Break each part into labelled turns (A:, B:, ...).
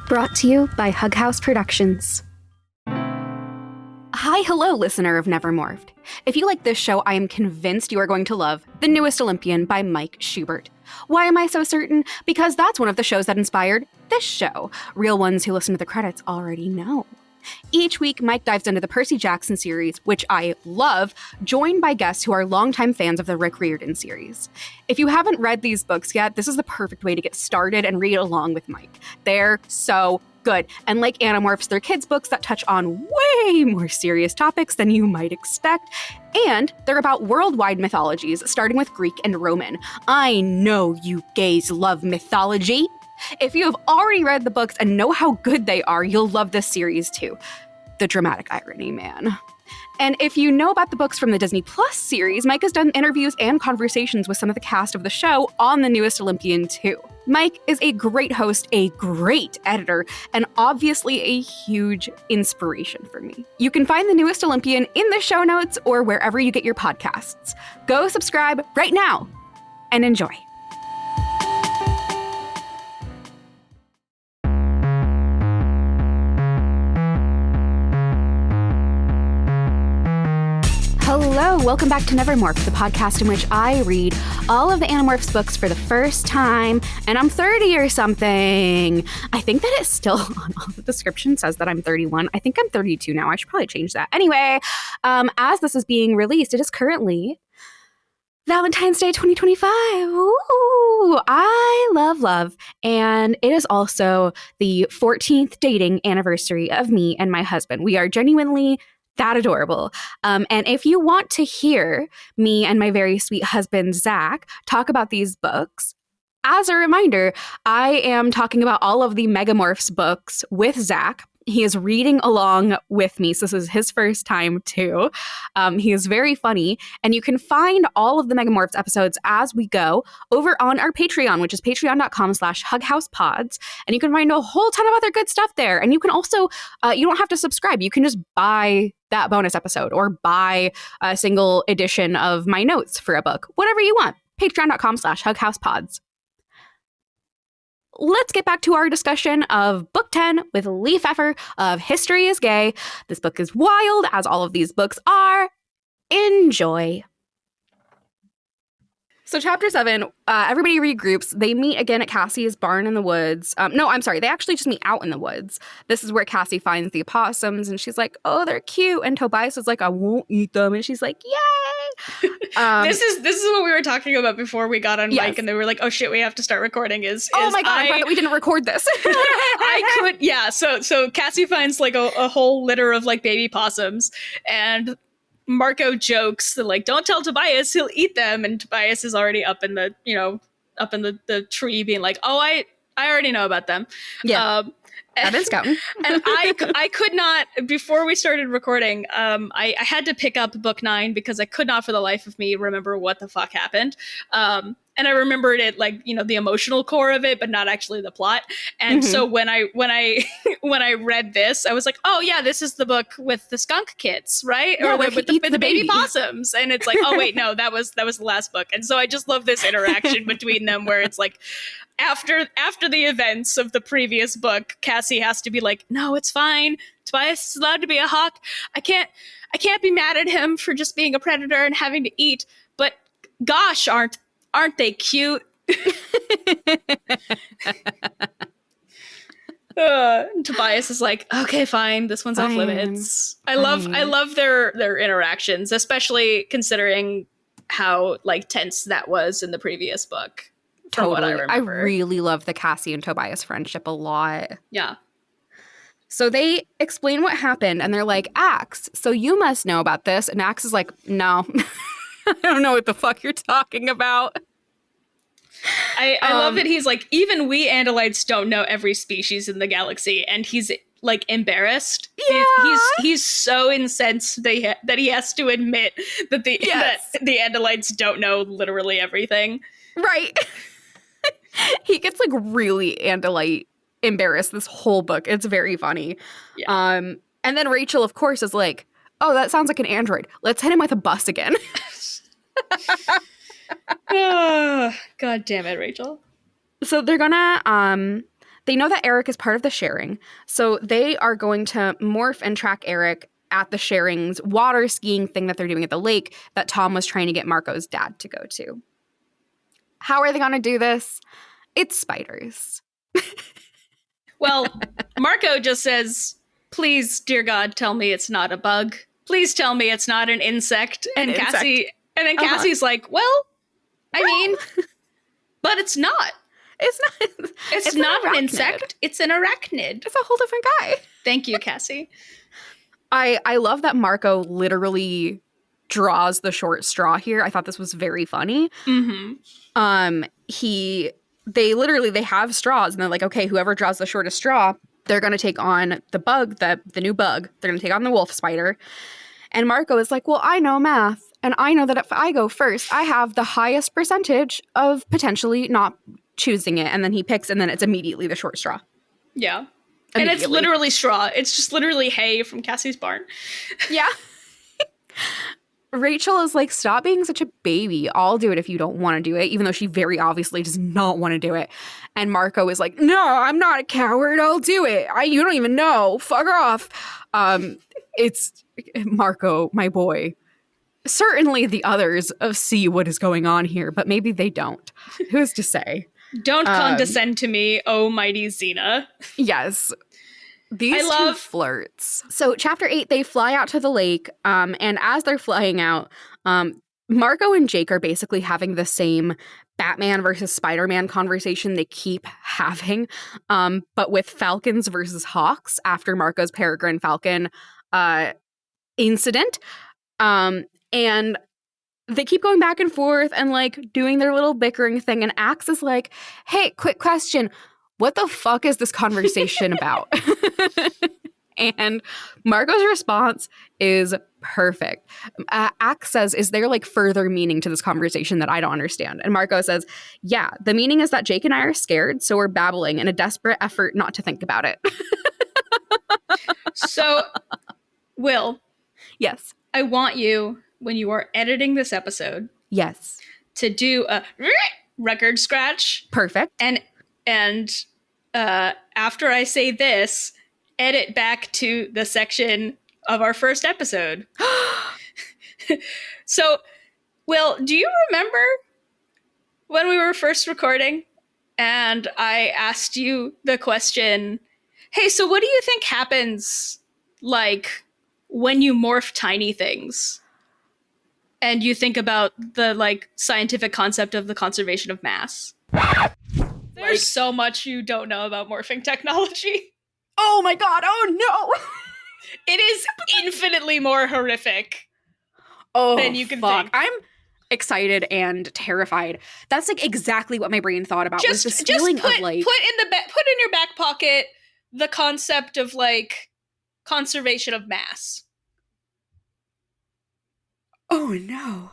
A: Brought to you by Hug House Productions. Hi, hello, listener of Never Morphed. If you like this show, I am convinced you are going to love The Newest Olympian by Mike Schubert. Why am I so certain? Because that's one of the shows that inspired this show. Real ones who listen to the credits already know. Each week, Mike dives into the Percy Jackson series, which I love, joined by guests who are longtime fans of the Rick Riordan series. If you haven't read these books yet, this is the perfect way to get started and read along with Mike. They're so good. And like Animorphs, they're kids' books that touch on way more serious topics than you might expect. And they're about worldwide mythologies, starting with Greek and Roman. I know you gays love mythology. If you have already read the books and know how good they are, you'll love this series too. The dramatic irony, man. And if you know about the books from the Disney Plus series, Mike has done interviews and conversations with some of the cast of the show on The Newest Olympian too. Mike is a great host, a great editor, and obviously a huge inspiration for me. You can find The Newest Olympian in the show notes or wherever you get your podcasts. Go subscribe right now and enjoy. Hello, welcome back to Never Morphed, the podcast in which I read all of the Animorphs books for the first time, and I'm 30 or something. I think that it's still on all the description says that I'm 31. I think I'm 32 now. I should probably change that. Anyway, as this is being released, it is currently Valentine's Day 2025. Ooh, I love. And it is also the 14th dating anniversary of me and my husband. We are genuinely that adorable. And if you want to hear me and my very sweet husband, Zach, talk about these books, as a reminder, I am talking about all of the Megamorphs books with Zach. He is reading along with me, so this is his first time too. He is very funny, and you can find all of the Megamorphs episodes as we go over on our Patreon, which is patreon.com/hughousepodz, and you can find a whole ton of other good stuff there. And you can also, you don't have to subscribe. You can just buy that bonus episode or buy a single edition of my notes for a book, whatever you want. Patreon.com/hughousepodz. Let's get back to our discussion of Book 10 with Lee Pfeffer of History is Gay. This book is wild, as all of these books are. Enjoy. So chapter 7, everybody regroups. They meet again at Cassie's barn in the woods. They actually just meet out in the woods. This is where Cassie finds the opossums, and she's like, oh, they're cute. And Tobias is like, I won't eat them. And she's like, yay!
B: This is what we were talking about before we got on mic, and they were like, oh shit, we have to start recording.
A: Oh my god, I thought that we didn't record this.
B: So Cassie finds like a whole litter of like baby possums, and Marco jokes that like, don't tell Tobias, he'll eat them, and Tobias is already up in the tree being like, oh, I already know about them.
A: Yeah. I've been scouting.
B: And I could not, before we started recording, I had to pick up book 9 because I could not for the life of me remember what the fuck happened. And I remembered it like, the emotional core of it, but not actually the plot. And so when I read this, I was like, oh yeah, this is the book with the skunk kids, right?
A: Yeah,
B: or with the baby possums. And it's like, oh wait, no, that was the last book. And so I just love this interaction between them where it's like, after the events of the previous book, Cassie has to be like, no, it's fine. Tobias is allowed to be a hawk. I can't be mad at him for just being a predator and having to eat. But gosh, aren't they cute? Tobias is like, okay, fine. This one's off limits. I love their interactions, especially considering how like tense that was in the previous book.
A: Totally. I really love the Cassie and Tobias friendship a lot.
B: Yeah.
A: So they explain what happened, and they're like, Axe, so you must know about this. And Axe is like, no, I don't know what the fuck you're talking about.
B: I love that he's like, even we Andalites don't know every species in the galaxy, and he's like embarrassed.
A: Yeah.
B: He's so incensed that he has to admit that the Andalites don't know literally everything.
A: Right. He gets like really Andalite embarrassed this whole book. It's very funny. Yeah. And then Rachel, of course, is like, oh, that sounds like an android. Let's hit him with a bus again.
B: Oh, God damn it, Rachel.
A: So they're they know that Eric is part of the sharing, so they are going to morph and track Eric at the sharing's water skiing thing that they're doing at the lake that Tom was trying to get Marco's dad to go to. How are they going to do this? It's spiders.
B: Well, Marco just says, please, dear God, tell me it's not a bug. Please tell me it's not an insect. And Cassie's like, well, I mean, but it's not. It's not an insect. It's an arachnid.
A: It's a whole different guy.
B: Thank you, Cassie.
A: I love that Marco literally draws the short straw here. I thought this was very funny.
B: Mm-hmm.
A: They have straws and they're like, okay, whoever draws the shortest straw, they're going to take on the bug, the new bug. They're going to take on the wolf spider. And Marco is like, well, I know math. And I know that if I go first, I have the highest percentage of potentially not choosing it. And then he picks, and then it's immediately the short straw.
B: Yeah. And it's literally straw. It's just literally hay from Cassie's barn.
A: Yeah. Rachel is like, stop being such a baby. I'll do it if you don't want to do it, even though she very obviously does not want to do it. And Marco is like, no, I'm not a coward. I'll do it. You don't even know. Fuck her off. It's Marco, my boy. Certainly the others see what is going on here, but maybe they don't. Who's to say?
B: Don't condescend to me, oh mighty Xena.
A: Yes. These two flirts. So chapter 8, they fly out to the lake, and as they're flying out, Marco and Jake are basically having the same Batman versus Spider-Man conversation they keep having, but with Falcons versus Hawks after Marco's Peregrine Falcon incident. And they keep going back and forth and like doing their little bickering thing, and Axe is like, hey, quick question. What the fuck is this conversation about? And Marco's response is perfect. Axe says, is there like further meaning to this conversation that I don't understand? And Marco says, yeah, the meaning is that Jake and I are scared, so we're babbling in a desperate effort not to think about it.
B: So, Will.
A: Yes.
B: I want you, when you are editing this episode.
A: Yes.
B: To do a record scratch.
A: Perfect.
B: And after I say this, edit back to the section of our first episode. So, Will, do you remember when we were first recording and I asked you the question, hey, so what do you think happens, like, when you morph tiny things and you think about the, like, scientific concept of the conservation of mass? There's so much you don't know about morphing technology.
A: Oh my god, oh no!
B: It is infinitely more horrific than you can think.
A: I'm excited and terrified. That's like exactly what my brain thought about. Was this feeling of like
B: put in your back pocket the concept of like conservation of mass.
A: Oh no.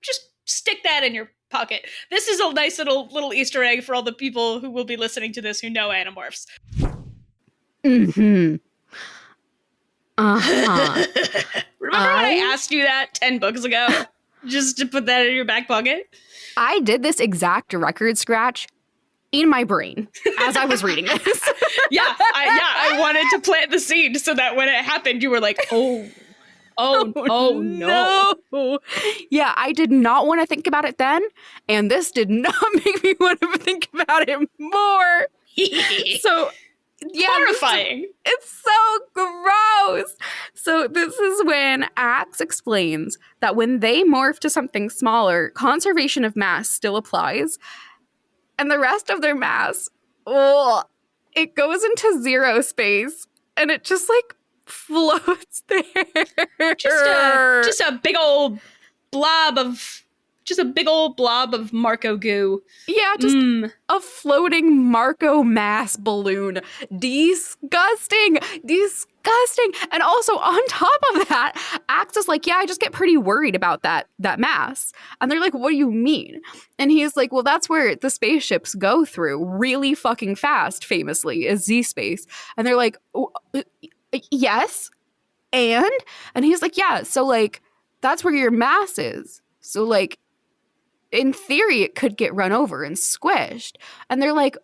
B: Just stick that in your pocket. This is a nice little Easter egg for all the people who will be listening to this who know Animorphs.
A: Mm-hmm.
B: Uh-huh. Remember when I asked you that 10 books ago? Just to put that in your back pocket?
A: I did this exact record scratch in my brain as I was reading this.
B: I wanted to plant the seed so that when it happened, you were like, oh no.
A: Yeah, I did not want to think about it then, and this did not make me want to think about it more. So, yeah,
B: horrifying.
A: It's so gross. So this is when Axe explains that when they morph to something smaller, conservation of mass still applies, and the rest of their mass, it goes into zero space, and it just like floats there.
B: Just a big old blob of Marco goo.
A: Yeah, just a floating Marco mass balloon. Disgusting. And also on top of that, Axe is like, yeah, I just get pretty worried about that mass. And they're like, what do you mean? And he's like, well, that's where the spaceships go through really fucking fast, famously, is Z-space. And they're like, yes. And he's like, yeah, so like, that's where your mass is. So like, in theory, it could get run over and squished. And they're like,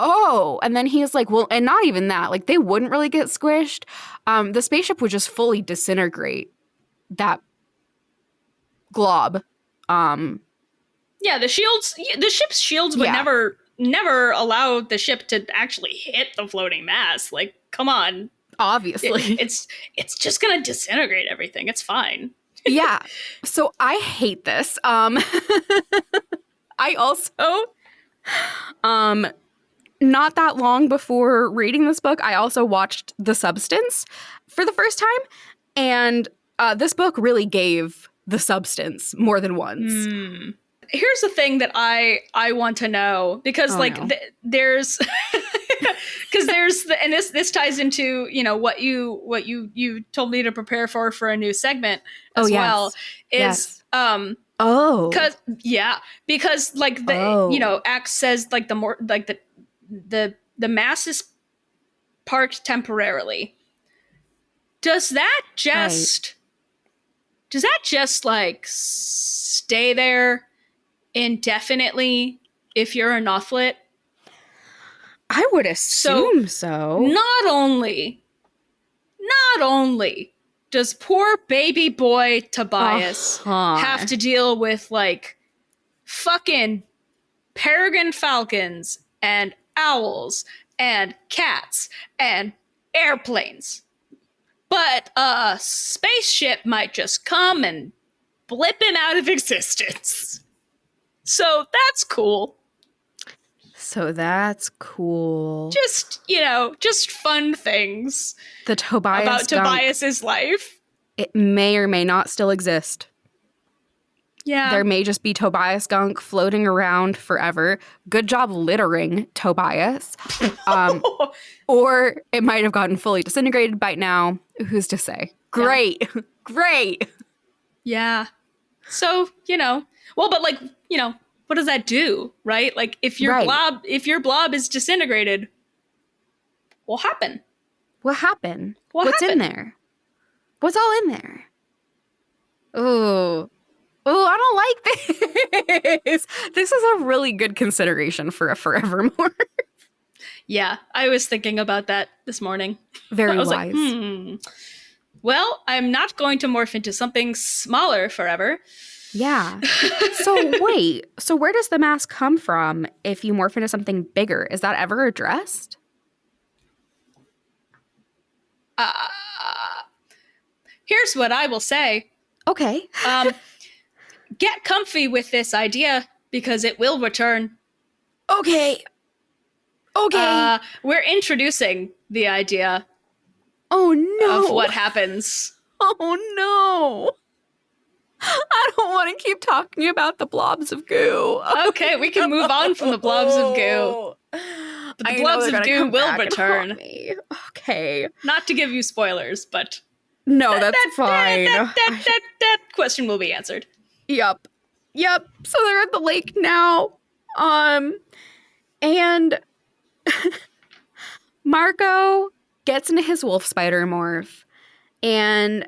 A: oh. And then he's like, well, and not even that. Like, they wouldn't really get squished. The spaceship would just fully disintegrate that glob.
B: Yeah, the ship's shields would never allow the ship to actually hit the floating mass. Like, come on.
A: Obviously.
B: It's just gonna disintegrate everything. It's fine.
A: Yeah. So I hate this. I also, not that long before reading this book, I also watched The Substance for the first time. And this book really gave The Substance more than once.
B: Here's the thing that I want to know, because there's because and this ties into, you know, what you told me to prepare for a new segment as well, is because like the you know, Axe says like the more like the mass is parked temporarily. Does that just like stay there indefinitely if you're a Nothlit?
A: I would assume so.
B: Not only does poor baby boy Tobias have to deal with like fucking peregrine falcons and owls and cats and airplanes, but a spaceship might just come and blip him out of existence. So that's cool. Just, you know, just fun things.
A: The Tobias
B: about
A: gunk,
B: Tobias's life.
A: It may or may not still exist.
B: Yeah.
A: There may just be Tobias gunk floating around forever. Good job littering Tobias. Or it might have gotten fully disintegrated by now. Who's to say? Great. Yeah. Great.
B: Yeah. So, you know, well, but like, you know, what does that do, right? Like, if your blob is disintegrated, what happened? What's
A: in there? What's all in there? Oh, I don't like this. This is a really good consideration for a Forevermore.
B: Yeah, I was thinking about that this morning.
A: Very
B: wise.
A: Like,
B: Well, I'm not going to morph into something smaller forever.
A: Yeah. So wait, so where does the mass come from if you morph into something bigger? Is that ever addressed?
B: Here's what I will say.
A: Okay.
B: Get comfy with this idea because it will return.
A: Okay.
B: We're introducing the idea.
A: Oh no.
B: Of what happens.
A: Oh no. I don't want to keep talking about the blobs of goo.
B: Okay, we can move on from the blobs of goo. But the blobs of goo will return.
A: Okay.
B: Not to give you spoilers, but...
A: No, that's fine.
B: That question will be answered.
A: Yep. So they're at the lake now. And Marco gets into his wolf spider morph. And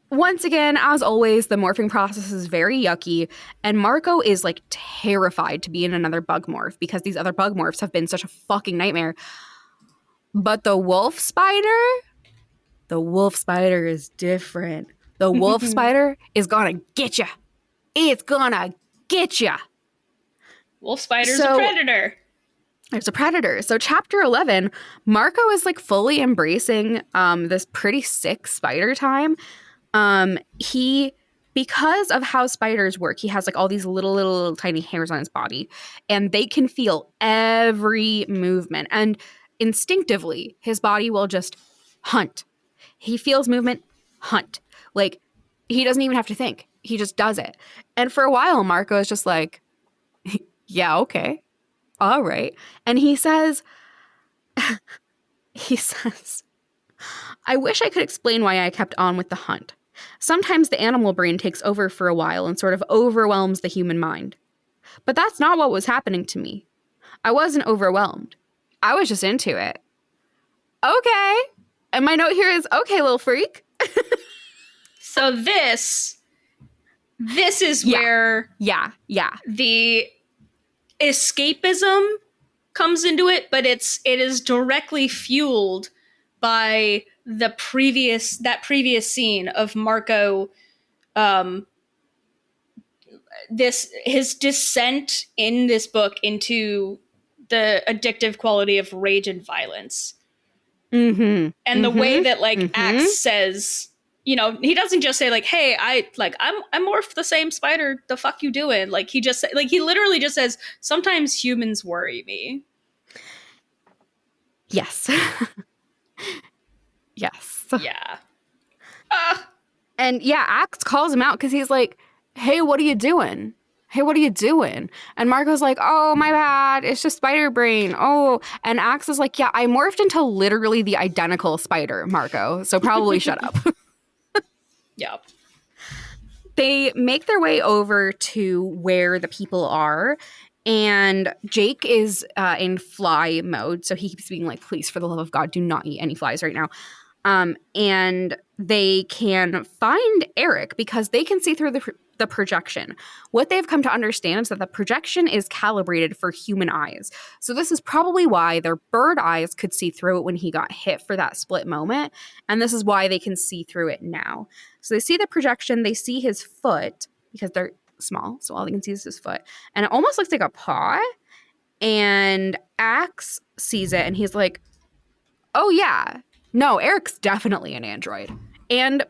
A: once again, as always, the morphing process is very yucky, and Marco is like terrified to be in another bug morph because these other bug morphs have been such a fucking nightmare. But the wolf spider is different. The wolf spider is gonna get ya. It's gonna get ya.
B: Wolf spider's a predator.
A: There's a predator. So chapter 11, Marco is like fully embracing this pretty sick spider time. Because of how spiders work, he has like all these little tiny hairs on his body, and they can feel every movement. And instinctively, his body will just hunt. He feels movement, hunt. Like, he doesn't even have to think. He just does it. And for a while, Marco is just like, yeah, okay. All right. And he says, I wish I could explain why I kept on with the hunt. Sometimes the animal brain takes over for a while and sort of overwhelms the human mind. But that's not what was happening to me. I wasn't overwhelmed. I was just into it. Okay. And my note here is, okay, little freak.
B: So this is where
A: the
B: escapism comes into it, but it is directly fueled by that previous scene of Marco, his descent in this book into the addictive quality of rage and violence.
A: Mm-hmm.
B: And the way that Axe says, he doesn't just say hey, I'm Morph the same spider, the fuck you doing? He just he literally just says, sometimes humans worry me.
A: Yes. Yes.
B: Yeah.
A: And yeah, Axe calls him out because he's like, hey, what are you doing? Hey, what are you doing? And Marco's like, oh, my bad. It's just spider brain. Oh. And Axe is like, yeah, I morphed into literally the identical spider, Marco. So probably shut up.
B: Yeah.
A: They make their way over to where the people are. And Jake is in fly mode. So he keeps being like, please, for the love of God, do not eat any flies right now. And they can find Eric because they can see through the projection. What they've come to understand is that the projection is calibrated for human eyes. So this is probably why their bird eyes could see through it when he got hit for that split moment. And this is why they can see through it now. So they see the projection, they see his foot because they're small. So all they can see is his foot. And it almost looks like a paw. And Axe sees it and he's like, oh yeah, no, Eric's definitely an android. And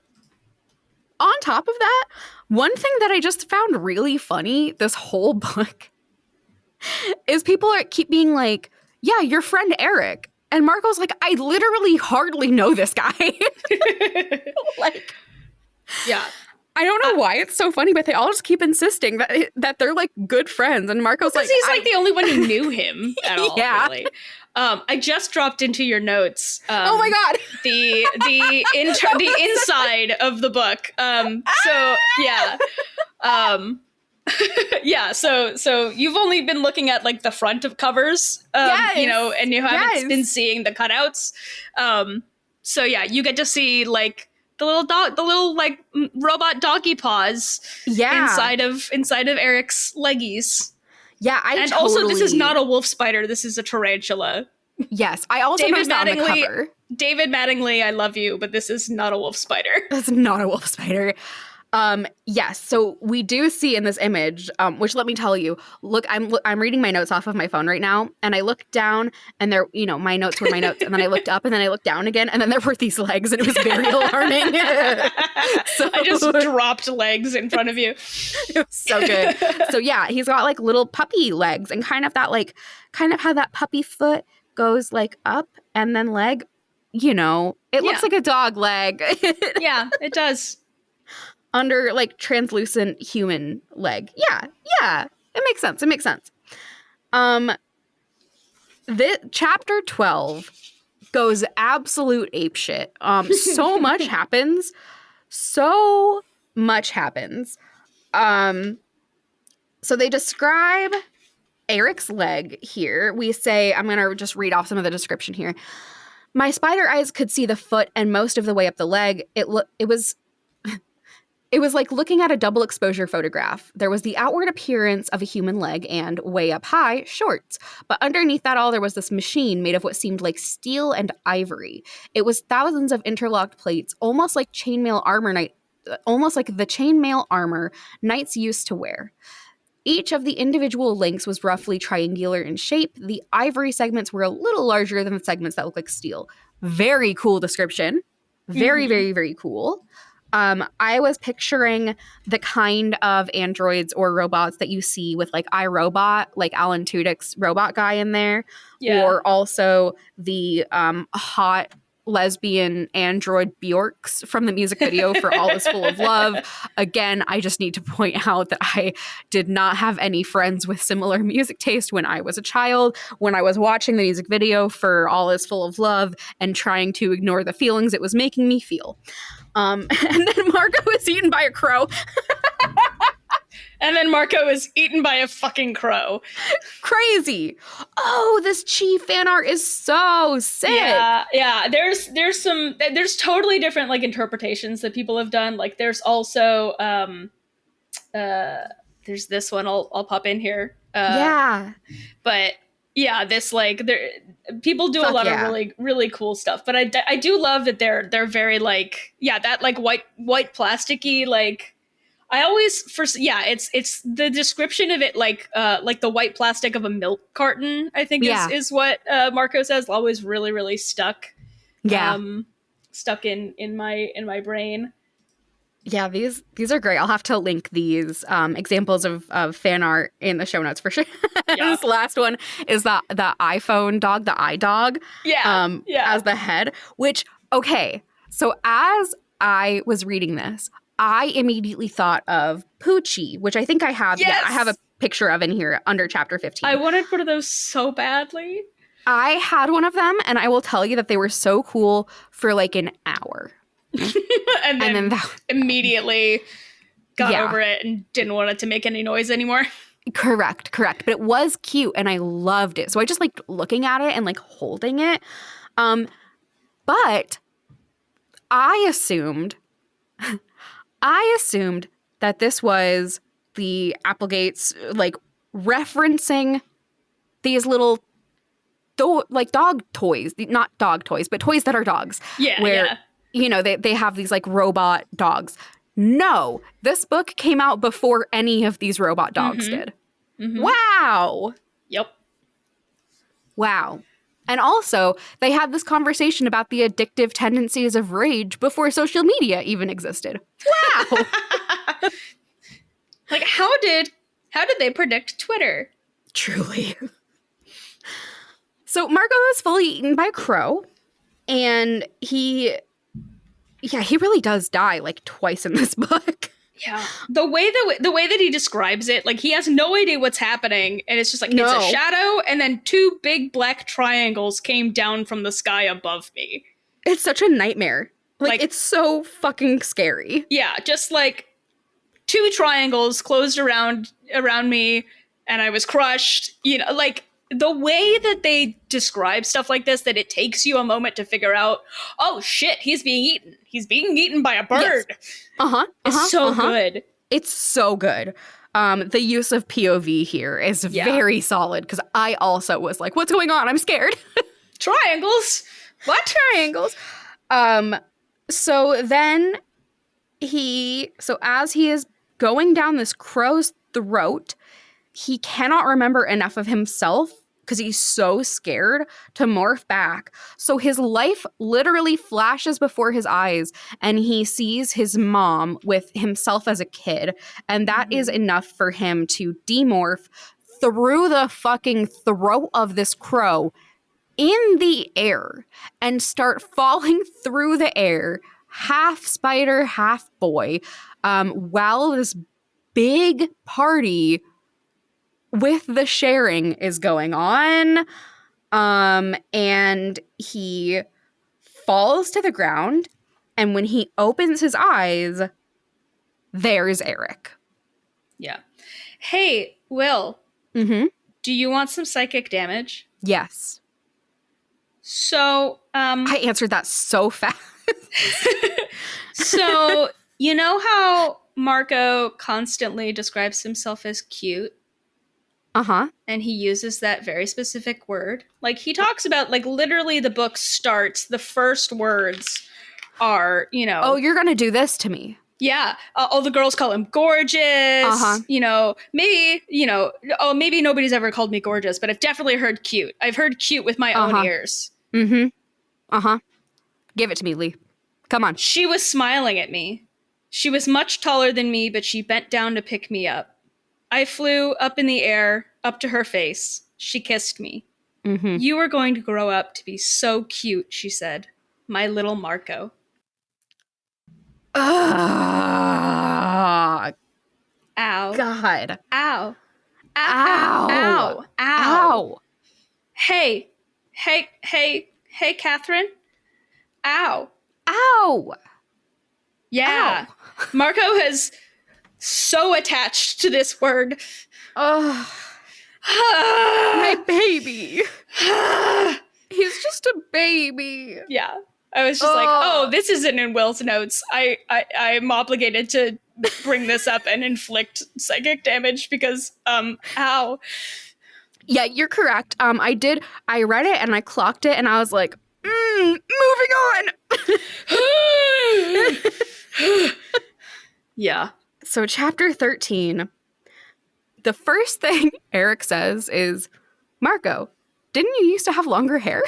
A: on top of that, one thing that I just found really funny this whole book is people keep being like, yeah, your friend Eric. And Marco's like, I literally hardly know this guy.
B: Yeah.
A: I don't know why it's so funny, but they all just keep insisting that they're good friends. And Marco's like,
B: he's the only one who knew him at all.
A: Yeah.
B: Really. I just dropped into your notes.
A: Oh my God.
B: the inside of the book. So yeah. Yeah. So you've only been looking at the front of covers,
A: yes.
B: And you haven't been seeing the cutouts. So yeah, you get to see the little robot doggy paws.
A: Yeah.
B: inside of Eric's leggies.
A: Yeah,
B: also this is not a wolf spider. This is a tarantula.
A: Yes, I also noticed that on the cover.
B: David Mattingly, I love you, but this is not a wolf spider.
A: That's not a wolf spider. Yes, so we do see in this image, which let me tell you, look, I'm reading my notes off of my phone right now, and I looked down, and there, my notes were my notes, and then I looked up, and then I looked down again, and then there were these legs, and it was very alarming.
B: So I just dropped legs in front of you.
A: It was so good. So yeah, he's got little puppy legs, and kind of how that puppy foot goes up and then leg, it looks like a dog leg.
B: Yeah, it does.
A: Under translucent human leg. Yeah. It makes sense. This chapter 12 goes absolute apeshit. So much happens. So much happens. So they describe Eric's leg here. We say, I'm going to just read off some of the description here. My spider eyes could see the foot and most of the way up the leg. It was like looking at a double exposure photograph. There was the outward appearance of a human leg and, way up high, shorts. But underneath that all, there was this machine made of what seemed like steel and ivory. It was thousands of interlocked plates, almost like the chainmail armor knights used to wear. Each of the individual links was roughly triangular in shape. The ivory segments were a little larger than the segments that look like steel. Very cool description. Very, very, very cool. I was picturing the kind of androids or robots that you see with iRobot, like Alan Tudyk's robot guy in there, or also the hot lesbian android Bjorks from the music video for All Is Full of Love. Again, I just need to point out that I did not have any friends with similar music taste when I was a child, when I was watching the music video for All Is Full of Love and trying to ignore the feelings it was making me feel. And then Marco is eaten by a crow.
B: And then Marco is eaten by a fucking crow.
A: Crazy. Oh, this Chi fan art is so sick.
B: Yeah. There's totally different interpretations that people have done. There's also there's this one I'll pop in here.
A: Yeah.
B: But yeah, this like there people do a
A: Fuck
B: lot
A: yeah.
B: of really really cool stuff, but I do love that they're very like yeah, that like white plasticky like I always first yeah, it's the description of it like the white plastic of a milk carton, I think
A: Yeah.
B: is what Marco says, always really really
A: Yeah.
B: stuck in my brain.
A: Yeah, these are great. I'll have to link these examples of fan art in the show notes for sure.
B: Yeah.
A: This last one is the iPhone dog, the iDog,
B: Yeah. Yeah.
A: as the head. Which okay, so as I was reading this, I immediately thought of Poochie, which I think I have.
B: Yes!
A: Yeah, I have a picture of in here under chapter 15.
B: I wanted one of those so badly.
A: I had one of them, and I will tell you that they were so cool for like an hour.
B: and then immediately got
A: Yeah.
B: over it and didn't want it to make any noise anymore.
A: Correct. But it was cute and I loved it. So I just liked looking at it and like holding it. But I assumed that this was the Applegates like referencing these little dog toys, not dog toys, but toys that are dogs.
B: Yeah.
A: Where
B: yeah.
A: you know, they have these like robot dogs. No, this book came out before any of these robot dogs did.
B: Mhm.
A: Wow.
B: Yep.
A: Wow. And also, they had this conversation about the addictive tendencies of rage before social media even existed. Wow.
B: Like how did they predict Twitter?
A: Truly. So Marco is fully eaten by a crow, and he really does die like twice in this book.
B: Yeah. The way that he describes it, like he has no idea what's happening, and it's just like
A: No.
B: it's a shadow, and then two big black triangles came down from the sky above me.
A: It's such a nightmare. Like
B: Like-
A: it's so fucking scary.
B: Yeah, just like two triangles closed around me, and I was crushed. You know, like the way that they describe stuff like this, that it takes you a moment to figure out, oh shit, he's being eaten. He's being eaten by a bird. It's so good.
A: It's so good. The use of POV here is
B: Yeah.
A: very solid because I also was like, what's going on? I'm scared.
B: Triangles? What?
A: Triangles. So then as he is going down this crow's throat, he cannot remember enough of himself because he's so scared to morph back. So his life literally flashes before his eyes and he sees his mom with himself as a kid. And that is enough for him to demorph through the fucking throat of this crow in the air and start falling through the air, half spider, half boy, while this big party with the sharing is going on. And he falls to the ground, and when he opens his eyes, there's Eric.
B: Yeah. Hey, Will,
A: Mm-hmm.
B: do you want some psychic damage?
A: Yes.
B: So,
A: I answered that so fast.
B: so you know how Marco constantly describes himself as cute?
A: Uh-huh.
B: And he uses that very specific word. Like he talks about, like literally the book starts, the first words are, you know,
A: Oh, you're gonna do this to me.
B: yeah, all the girls call him gorgeous.
A: Uh-huh.
B: You know, maybe nobody's ever called me gorgeous, but I've definitely heard cute. I've heard cute with my
A: Uh-huh.
B: own ears.
A: Mm-hmm. Uh-huh. Give it to me, Lee. Come on.
B: She was smiling at me. She was much taller than me, but she bent down to pick me up. I flew up in the air, up to her face. She kissed me.
A: Mm-hmm.
B: You are going to grow up to be so cute, she said. My little Marco.
A: Ah,
B: Ow.
A: God.
B: Ow. Ow.
A: Ow.
B: Ow. Ow.
A: Ow.
B: Hey, Catherine. Ow.
A: Ow.
B: Yeah. Marco has so attached to this word.
A: Oh, my baby. He's just a baby.
B: Yeah. I was just like, oh, this isn't in Will's notes. I'm obligated to bring this up and inflict psychic damage because, ow.
A: Yeah, you're correct. I read it and I clocked it and I was like, moving on.
B: Yeah.
A: So chapter 13, the first thing Eric says is, Marco, didn't you used to have longer hair?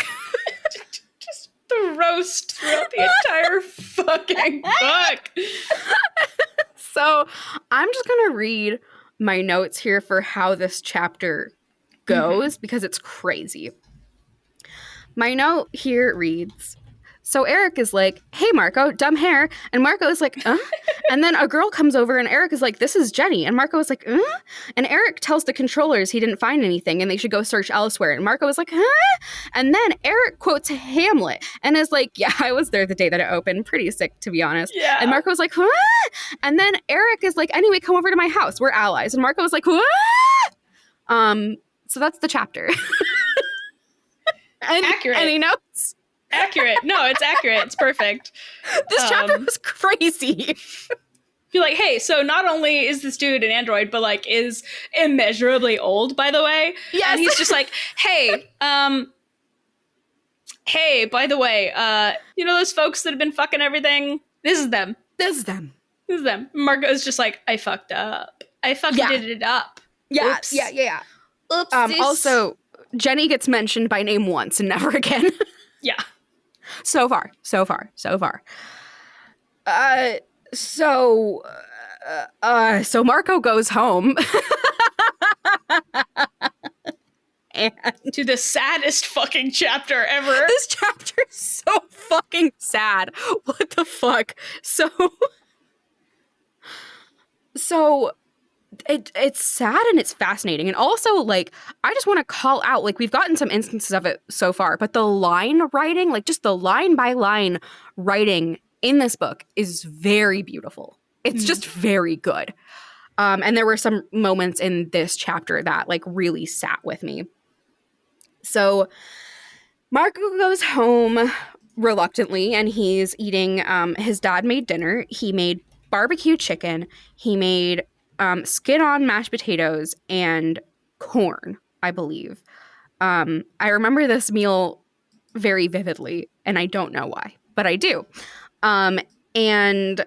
B: Just the roast throughout the entire fucking book.
A: So I'm just going to read my notes here for how this chapter goes because it's crazy. My note here reads, so Eric is like, hey, Marco, dumb hair. And Marco is like, And then a girl comes over and Eric is like, this is Jenny. And Marco is like, And Eric tells the controllers he didn't find anything and they should go search elsewhere. And Marco is like, And then Eric quotes Hamlet and is like, yeah, I was there the day that it opened. Pretty sick, to be honest.
B: Yeah.
A: And Marco was like, And then Eric is like, anyway, come over to my house. We're allies. And Marco was like, So that's the chapter.
B: Accurate.
A: Any notes?
B: Accurate. No, it's accurate. It's perfect.
A: This chapter was crazy.
B: Be like, hey, so not only is this dude an android, but like is immeasurably old, by the way.
A: Yes.
B: And he's just like, hey, by the way, you know those folks that have been fucking everything? This is them.
A: This is them.
B: This is them. Marco's just like, I fucked up. I fucking did it up.
A: Yeah.
B: Oops.
A: Yeah.
B: Oops.
A: Also, Jenny gets mentioned by name once and never again.
B: Yeah.
A: So far. So Marco goes home. And
B: to the saddest fucking chapter ever.
A: This chapter is so fucking sad. What the fuck? So it's sad and it's fascinating. And also, like, I just want to call out, like, we've gotten some instances of it so far, but the line writing, like just the line by line writing in this book is very beautiful. It's just very good. And there were some moments in this chapter that like really sat with me. So Marco goes home reluctantly and he's eating, his dad made dinner. He made barbecue chicken. He made skin on mashed potatoes and corn, I believe. I remember this meal very vividly and I don't know why, but I do. And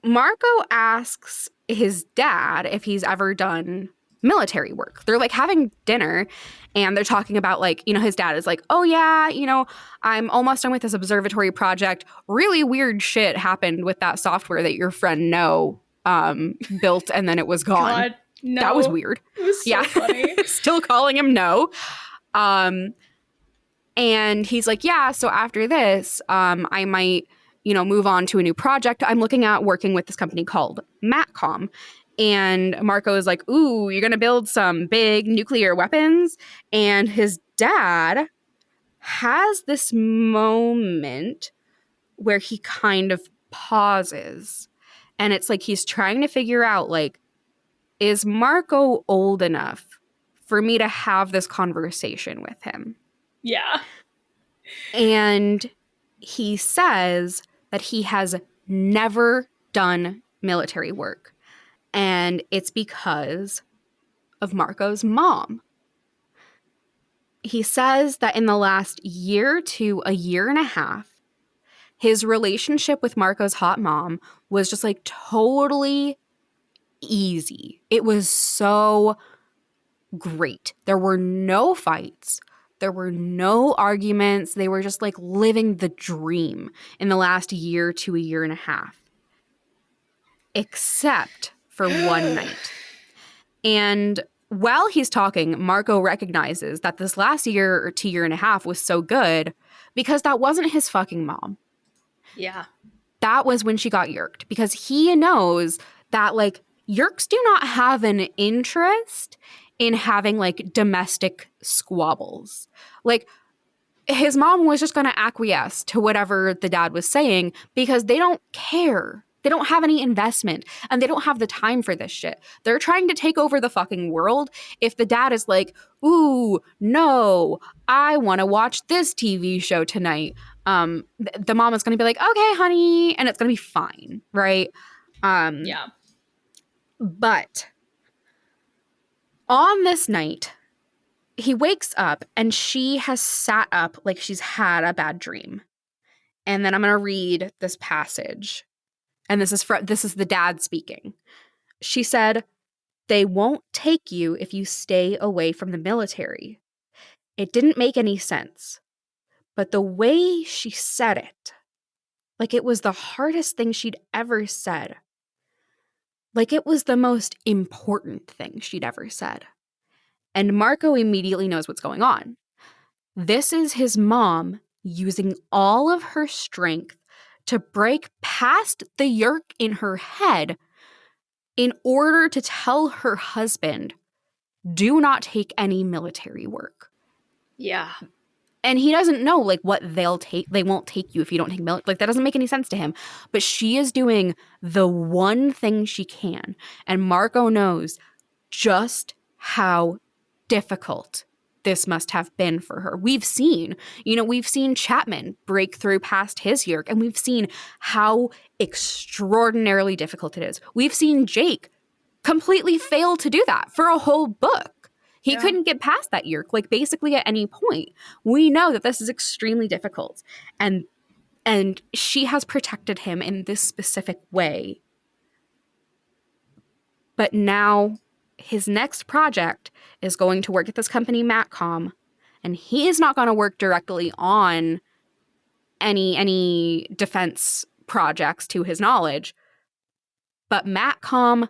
A: Marco asks his dad if he's ever done military work. They're like having dinner and they're talking about like, you know, his dad is like, oh yeah, you know, I'm almost done with this observatory project. Really weird shit happened with that software that your friend No built and then it was gone.
B: God, no.
A: That was weird.
B: It was so funny.
A: Still calling him No. And he's like, yeah, so after this, I might, you know, move on to a new project. I'm looking at working with this company called Matcom. And Marco is like, ooh, you're going to build some big nuclear weapons? And his dad has this moment where he kind of pauses. And it's like he's trying to figure out, like, is Marco old enough for me to have this conversation with him?
B: Yeah.
A: And he says that he has never done military work. And it's because of Marco's mom. He says that in the last year to a year and a half, his relationship with Marco's hot mom was just like totally easy. It was so great. There were no fights. There were no arguments. They were just like living the dream in the last year to a year and a half. Except for one night. And while he's talking, Marco recognizes that this last year or 2 year and a half was so good because that wasn't his fucking mom.
B: Yeah.
A: That was when she got yerked because he knows that like yerks do not have an interest in having like domestic squabbles. Like his mom was just going to acquiesce to whatever the dad was saying because they don't care. They don't have any investment and they don't have the time for this shit. They're trying to take over the fucking world. If the dad is like, ooh, no, I want to watch this TV show tonight. The mom is going to be like, okay, honey. And it's going to be fine. Right.
B: Yeah.
A: But on this night, he wakes up and she has sat up like she's had a bad dream. And then I'm going to read this passage. And this is the dad speaking. She said, "They won't take you if you stay away from the military." It didn't make any sense. But the way she said it, like it was the hardest thing she'd ever said. Like it was the most important thing she'd ever said. And Marco immediately knows what's going on. This is his mom using all of her strength to break past the yerk in her head in order to tell her husband, do not take any military work.
B: Yeah.
A: And he doesn't know, like, what they'll take. They won't take you if you don't take milk. Like, that doesn't make any sense to him. But she is doing the one thing she can. And Marco knows just how difficult this must have been for her. We've seen Chapman break through past his yerk, and we've seen how extraordinarily difficult it is. We've seen Jake completely fail to do that for a whole book. He couldn't get past that yerk, like basically at any point. We know that this is extremely difficult. And she has protected him in this specific way. But now his next project is going to work at this company, Matcom, and he is not going to work directly on any defense projects to his knowledge. But Matcom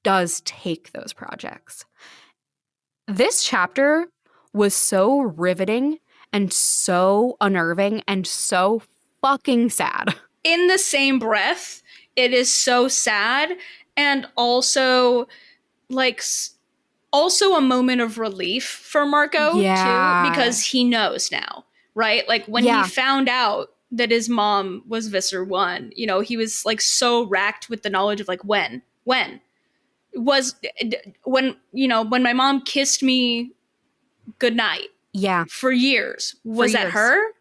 A: does take those projects. This chapter was so riveting and so unnerving and so fucking sad.
B: In the same breath, it is so sad and also like also a moment of relief for Marco too, because he knows now, right? Like when he found out that his mom was Visser 1, you know, he was like so racked with the knowledge of like when was when, you know, when my mom kissed me goodnight.
A: Yeah.
B: For years. Was that her?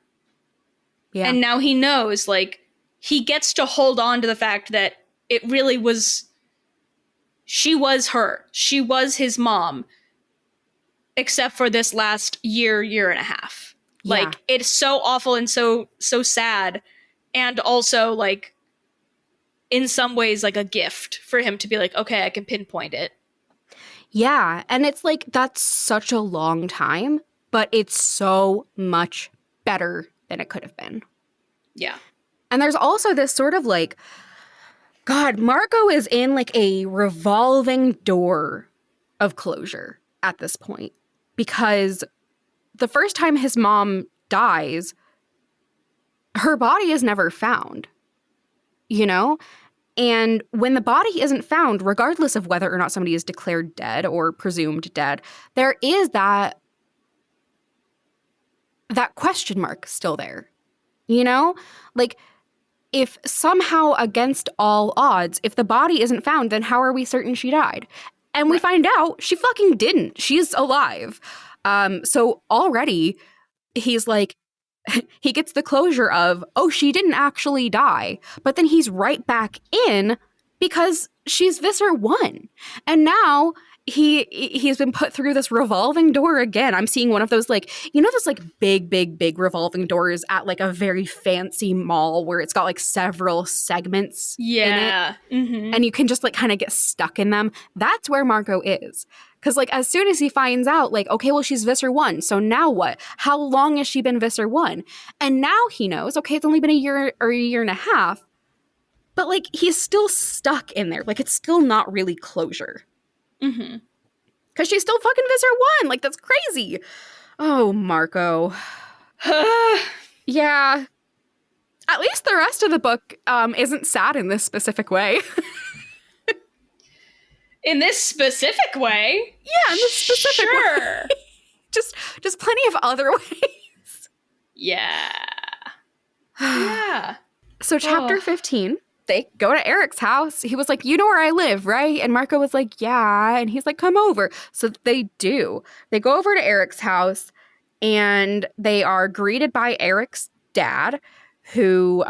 A: Yeah.
B: And now he knows, like, he gets to hold on to the fact that it really was, she was her. She was his mom. Except for this last year and a half.
A: Yeah.
B: Like, it's so awful and so sad. And also, like, in some ways, like a gift for him to be like, okay, I can pinpoint it.
A: Yeah. And it's like, that's such a long time, but it's so much better than it could have been.
B: Yeah.
A: And there's also this sort of like, God, Marco is in like a revolving door of closure at this point. Because the first time his mom dies, her body is never found. You know? And when the body isn't found, regardless of whether or not somebody is declared dead or presumed dead, there is that question mark still there. You know? Like, if somehow against all odds, if the body isn't found, then how are we certain she died? And we find out she fucking didn't. She's alive. So already he's like, he gets the closure of, oh, she didn't actually die. But then he's right back in because she's Visser 1. And now he's been put through this revolving door again. I'm seeing one of those, like, you know, those like big revolving doors at like a very fancy mall where it's got like several segments in it. Mm-hmm. And you can just like kind of get stuck in them. That's where Marco is. Because, like, as soon as he finds out, like, okay, well, she's Visser 1, so now what? How long has she been Visser 1? And now he knows, okay, it's only been a year or a year and a half. But, like, he's still stuck in there. Like, it's still not really closure.
B: Mm-hmm.
A: Because she's still fucking Visser 1. Like, that's crazy. Oh, Marco. Yeah. At least the rest of the book isn't sad in this specific way.
B: In this specific way?
A: Yeah, in this specific way. Just plenty of other ways.
B: Yeah. Yeah.
A: So chapter 15, they go to Eric's house. He was like, you know where I live, right? And Marco was like, yeah. And he's like, come over. So they do. They go over to Eric's house and they are greeted by Eric's dad, who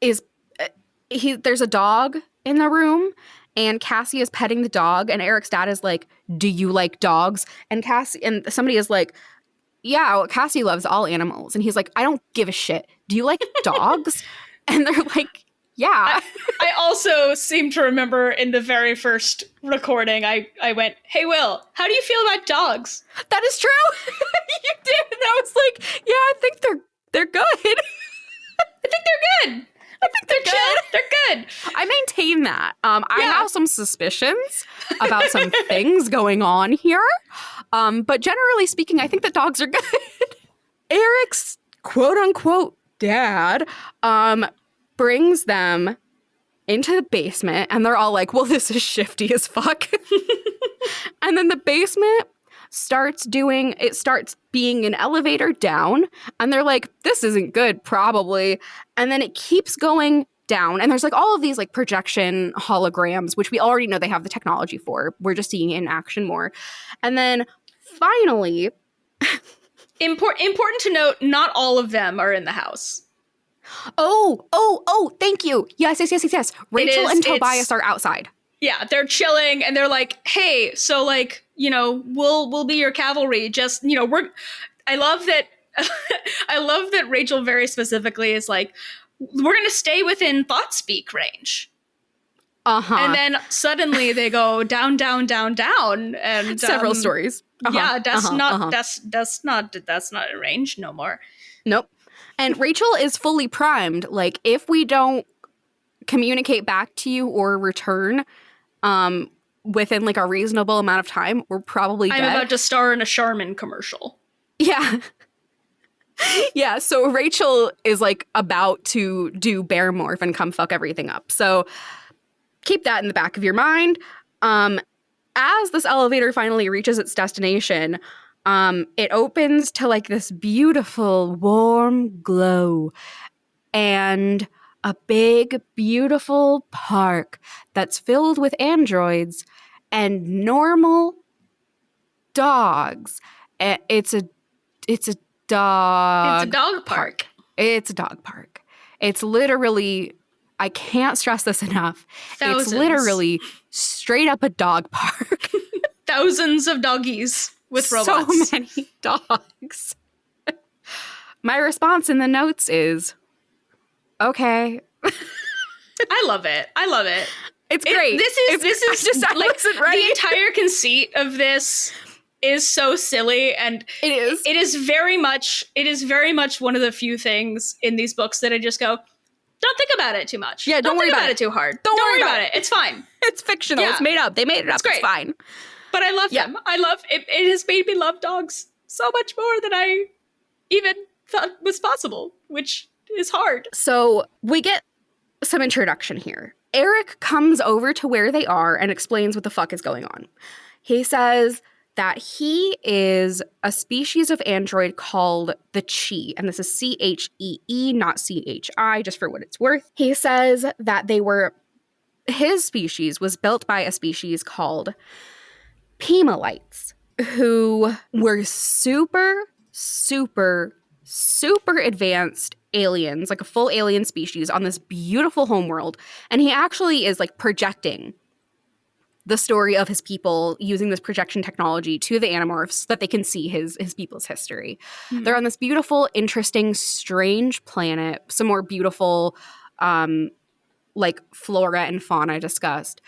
A: there's a dog in the room. and Cassie is petting the dog, and Eric's dad is like, do you like dogs? And somebody is like, yeah, Cassie loves all animals. And he's like, I don't give a shit. Do you like dogs? And they're like, yeah.
B: I also seem to remember in the very first recording, I went, hey, Will, how do you feel about dogs?
A: That is true. You did. And I was like, yeah, I think they're good.
B: I think they're good. I think they're chill. They're good.
A: I maintain that. I have some suspicions about some things going on here. But generally speaking, I think that dogs are good. Eric's quote unquote dad brings them into the basement, and they're all like, well, this is shifty as fuck. And then the basement starts being an elevator down, and they're like, this isn't good, probably. And then it keeps going down, and there's like all of these like projection holograms, which we already know they have the technology for. We're just seeing it in action more. And then finally,
B: important to note, not all of them are in the house.
A: Oh, thank you. Yes. Rachel and Tobias are outside.
B: Yeah, they're chilling, and they're like, hey, so like, you know, we'll be your cavalry. Just, you know, I love that Rachel very specifically is like, we're going to stay within thought speak range.
A: Uh-huh.
B: And then suddenly they go down, down, down, down, and
A: several stories.
B: Yeah, that's not in range no more.
A: Nope. And Rachel is fully primed. Like, if we don't communicate back to you or return within like a reasonable amount of time, we're probably dead.
B: I'm about to star in a Charmin commercial.
A: Yeah. Yeah, so Rachel is like about to do bear morph and come fuck everything up. So keep that in the back of your mind. As this elevator finally reaches its destination, it opens to like this beautiful warm glow and a big beautiful park that's filled with androids and normal dogs. It's a dog
B: park.
A: It's a dog park. It's literally, I can't stress this enough.
B: Thousands.
A: It's literally straight up a dog park.
B: Thousands of doggies with robots.
A: So many dogs. My response in the notes is, okay.
B: I love it.
A: It's great.
B: This is just
A: I
B: like
A: wasn't ready.
B: The entire conceit of this is so silly, and it is very much one of the few things in these books that I just go, don't think about it too much.
A: Yeah, don't worry
B: about it too hard. Don't worry about it. It's fine.
A: It's fictional. Yeah. It's made up. They made it up. It's fine.
B: But I love them. I love it. It has made me love dogs so much more than I even thought was possible, which is hard.
A: So we get some introduction here. Eric comes over to where they are and explains what the fuck is going on. He says that he is a species of android called the Chee, and this is Chee, not Chi, just for what it's worth. He says that his species was built by a species called Pimalites, who were super, super, super advanced aliens, like a full alien species on this beautiful homeworld. And he actually is like projecting the story of his people using this projection technology to the Animorphs so that they can see his people's history. Mm-hmm. They're on this beautiful, interesting, strange planet. Some more beautiful like flora and fauna discussed.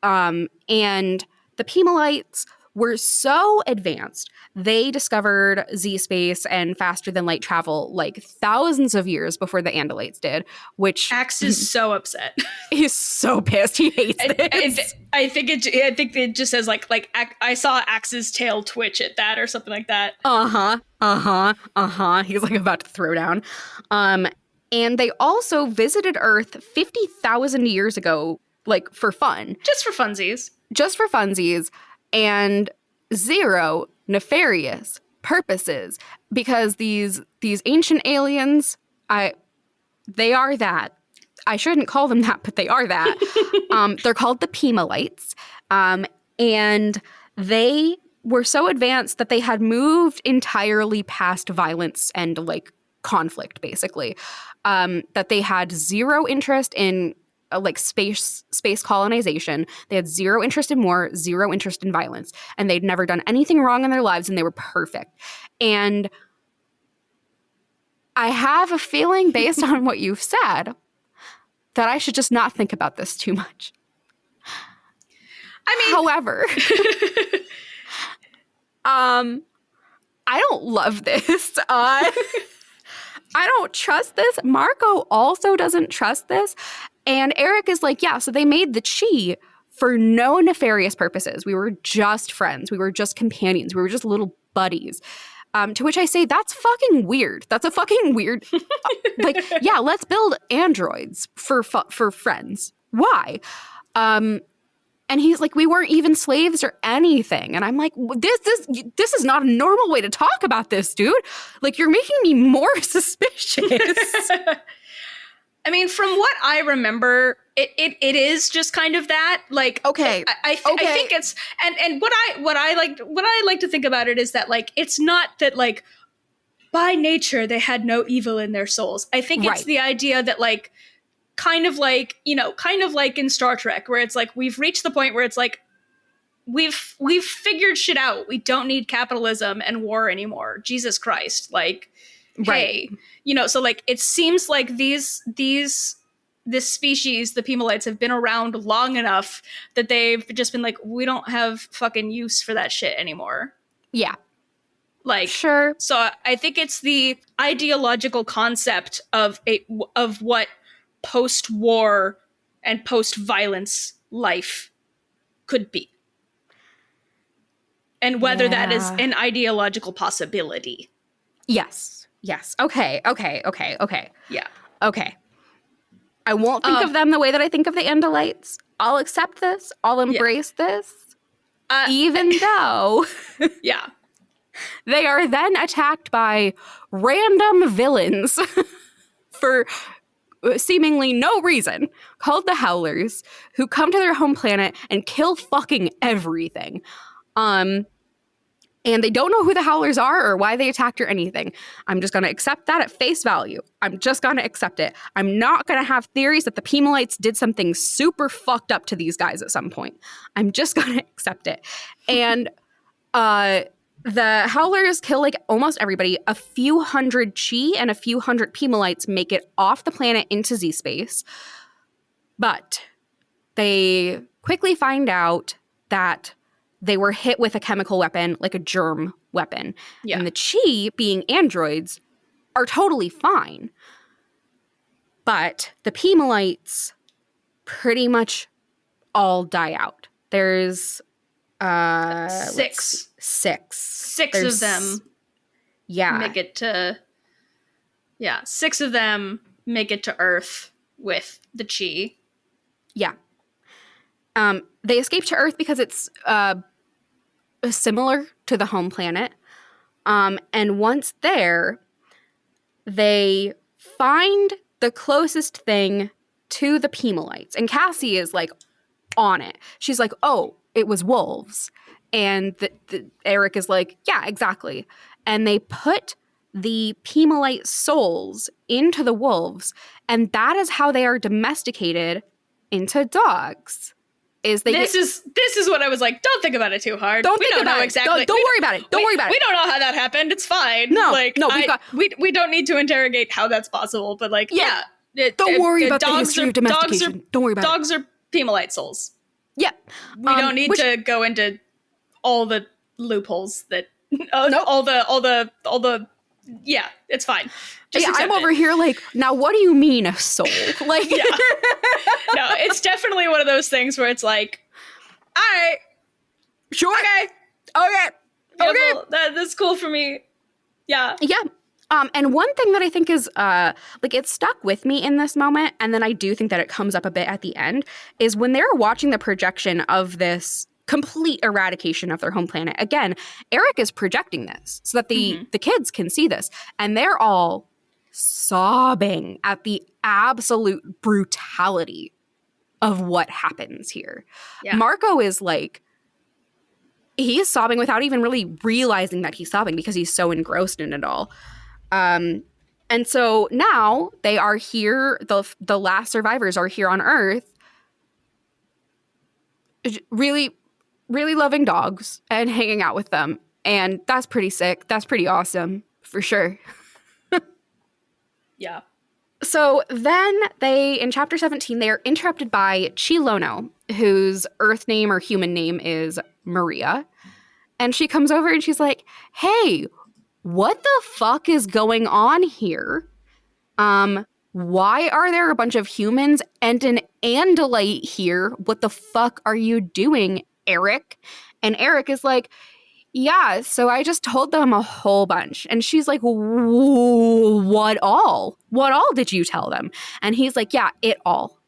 A: And the Pimalites were so advanced, they discovered Z-space and faster than light travel like thousands of years before the Andalites did, which
B: Axe is so upset.
A: He's so pissed. He hates this.
B: I think it just says like I saw Axe's tail twitch at that or something like that.
A: He's like about to throw down. And they also visited Earth 50,000 years ago, like for fun.
B: Just for funsies.
A: And zero nefarious purposes, because these ancient aliens, they are that. I shouldn't call them that, but they are that. They're called the Pimalites, and they were so advanced that they had moved entirely past violence and like conflict, basically. That they had zero interest in like space colonization. They had zero interest in war, zero interest in violence, and they'd never done anything wrong in their lives, and they were perfect. And I have a feeling, based on what you've said, that I should just not think about this too much.
B: I mean,
A: however, I don't love this. I don't trust this. Marco also doesn't trust this. And Eric is like, yeah, so they made the Chee for no nefarious purposes. We were just friends. We were just companions. We were just little buddies. To which I say, that's fucking weird. That's a fucking weird, like, yeah, let's build androids for friends. Why? And he's like, we weren't even slaves or anything. And I'm like, this is not a normal way to talk about this, dude. Like, you're making me more suspicious.
B: I mean, from what I remember, it is just kind of that. Like,
A: okay,
B: I think it's and what I like to think about it is that, like, it's not that, like, by nature they had no evil in their souls. I think it's the idea that, like, kind of like in Star Trek, where it's like we've reached the point where it's like we've figured shit out. We don't need capitalism and war anymore. Jesus Christ, like. Hey, so, like, it seems like this species, the Pemalites, have been around long enough that they've just been like, we don't have fucking use for that shit anymore.
A: Yeah.
B: Like,
A: sure.
B: So I think it's the ideological concept of what post-war and post-violence life could be. And whether that is an ideological possibility.
A: Yes. Okay.
B: Yeah.
A: Okay. I won't think of them the way that I think of the Andalites. I'll accept this. I'll embrace this. Even though
B: yeah,
A: they are then attacked by random villains for seemingly no reason, called the Howlers, who come to their home planet and kill fucking everything. And they don't know who the Howlers are or why they attacked or anything. I'm just going to accept that at face value. I'm just going to accept it. I'm not going to have theories that the Pemalites did something super fucked up to these guys at some point. I'm just going to accept it. And the Howlers kill, like, almost everybody. A few hundred Chee and a few hundred Pemalites make it off the planet into Z-space. But they quickly find out that they were hit with a chemical weapon, like a germ weapon. Yeah. And the Chee, being androids, are totally fine. But the Pemalites pretty much all die out. There's
B: six.
A: Six
B: of them make it to... Yeah, 6 of them make it to Earth with the Chee.
A: Yeah. They escape to Earth because it's similar to the home planet. And once there, they find the closest thing to the Pemalites. And Cassie is, like, on it. She's like, oh, it was wolves. And Eric is like, yeah, exactly. And they put the Pemalite souls into the wolves. And that is how they are domesticated into dogs.
B: This is what I was like, don't think about it too hard. Don't know exactly.
A: Don't worry about it. Don't worry about it.
B: We don't know how that happened. It's fine. We don't need to interrogate how that's possible. But, like,
A: don't worry about the history of domestication. Don't worry about it.
B: Dogs are Pemalite souls.
A: Yeah.
B: We don't need to go into all the loopholes that all the yeah, it's fine. Just
A: I'm over here like, now what do you mean a soul? Like,
B: yeah. No, it's definitely one of those things where it's like, all right,
A: sure, okay,
B: that's cool for me. Yeah.
A: And one thing that I think is like, it stuck with me in this moment, and then I do think that it comes up a bit at the end, is when they're watching the projection of this complete eradication of their home planet. Again, Eric is projecting this so that the kids can see this, and they're all sobbing at the absolute brutality of what happens here. Yeah. Marco is like, he is sobbing without even really realizing that he's sobbing because he's so engrossed in it all. And so now they are here, the last survivors are here on Earth, really, really loving dogs and hanging out with them. And that's pretty sick. That's pretty awesome, for sure.
B: Yeah.
A: So then in chapter 17, they are interrupted by Chilono, whose Earth name or human name is Maria. And she comes over and she's like, hey, what the fuck is going on here? Why are there a bunch of humans and an Andalite here? What the fuck are you doing, Eric? And Eric is like, yeah, so I just told them a whole bunch. And she's like, what all? What all did you tell them? And he's like, yeah, it all.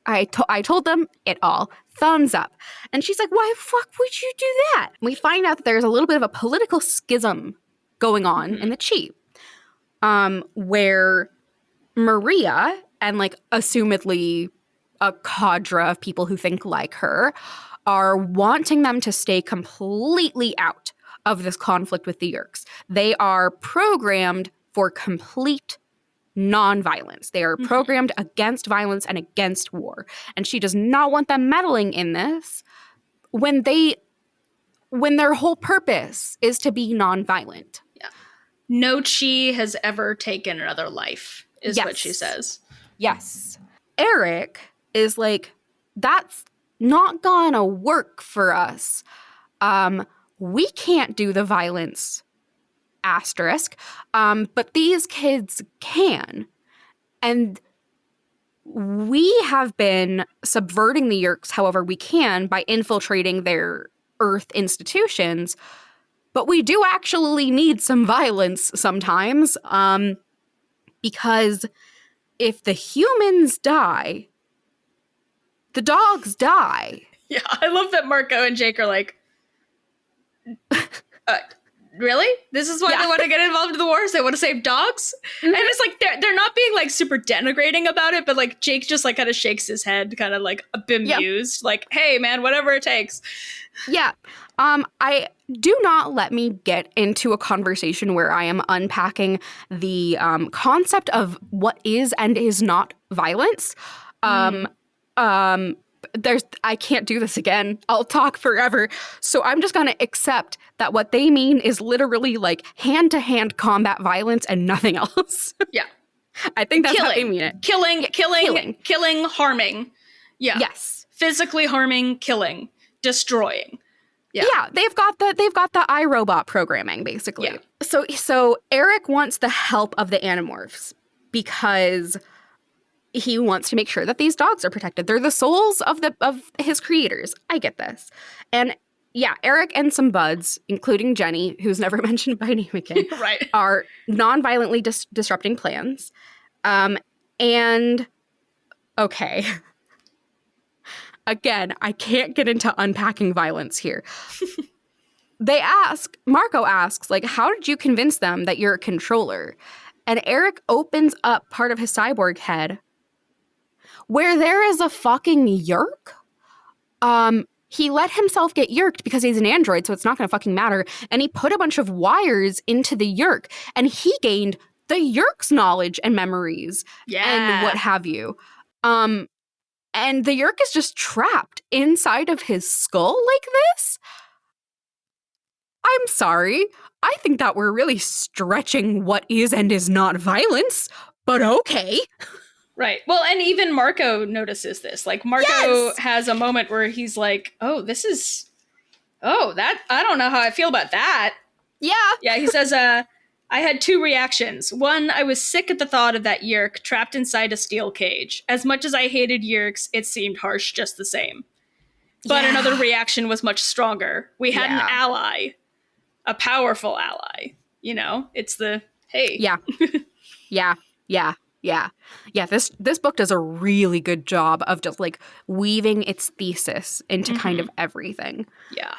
A: I told them it all. Thumbs up. And she's like, why the fuck would you do that? And we find out that there's a little bit of a political schism going on in the Chee, where Maria and like assumedly a cadre of people who think like her are wanting them to stay completely out of this conflict with the Yeerks. They are programmed for complete non-violence. They are programmed against violence and against war. And she does not want them meddling in this when their whole purpose is to be non-violent.
B: Yeah. No Chee has ever taken another life, is what she says.
A: Yes. Eric is like, that's not gonna work for us. We can't do the violence, asterisk, but these kids can. And we have been subverting the Yeerks however we can by infiltrating their Earth institutions, but we do actually need some violence sometimes, because if the humans die, the dogs die.
B: Yeah, I love that Marco and Jake are like, really? This is why they want to get involved in the wars? They want to save dogs? And it's like, they're not being like super denigrating about it, but like Jake just like kind of shakes his head, kind of like bemused, like, hey man, whatever it takes.
A: Yeah. I do not let me get into a conversation where I am unpacking the concept of what is and is not violence. I can't do this again. I'll talk forever. So I'm just going to accept that what they mean is literally like hand-to-hand combat violence and nothing else.
B: Yeah.
A: I think that's how they mean it.
B: Killing, harming. Yeah.
A: Yes.
B: Physically harming, killing, destroying.
A: Yeah, they've got the iRobot programming basically. Yeah. So Eric wants the help of the Animorphs because he wants to make sure that these dogs are protected. They're the souls of his creators. I get this. And yeah, Eric and some buds, including Jenny, who's never mentioned by name again,
B: right,
A: are non-violently disrupting plans. And okay. Again, I can't get into unpacking violence here. Marco asks, like, how did you convince them that you're a controller? And Eric opens up part of his cyborg head where there is a fucking Yeerk. He let himself get Yeerked because he's an android, so it's not gonna fucking matter. And he put a bunch of wires into the Yeerk, and he gained the Yeerk's knowledge and memories and what have you. And the Yeerk is just trapped inside of his skull like this? I'm sorry. I think that we're really stretching what is and is not violence, but okay.
B: Right. Well, and even Marco notices this. Like, Marco has a moment where he's like, I don't know how I feel about that.
A: Yeah.
B: Yeah, he says, I had two reactions. One, I was sick at the thought of that Yeerk trapped inside a steel cage. As much as I hated Yeerks, it seemed harsh just the same. But another reaction was much stronger. We had an ally. A powerful ally. You know? It's the, hey.
A: Yeah. Yeah, this book does a really good job of just like weaving its thesis into kind of everything.
B: Yeah.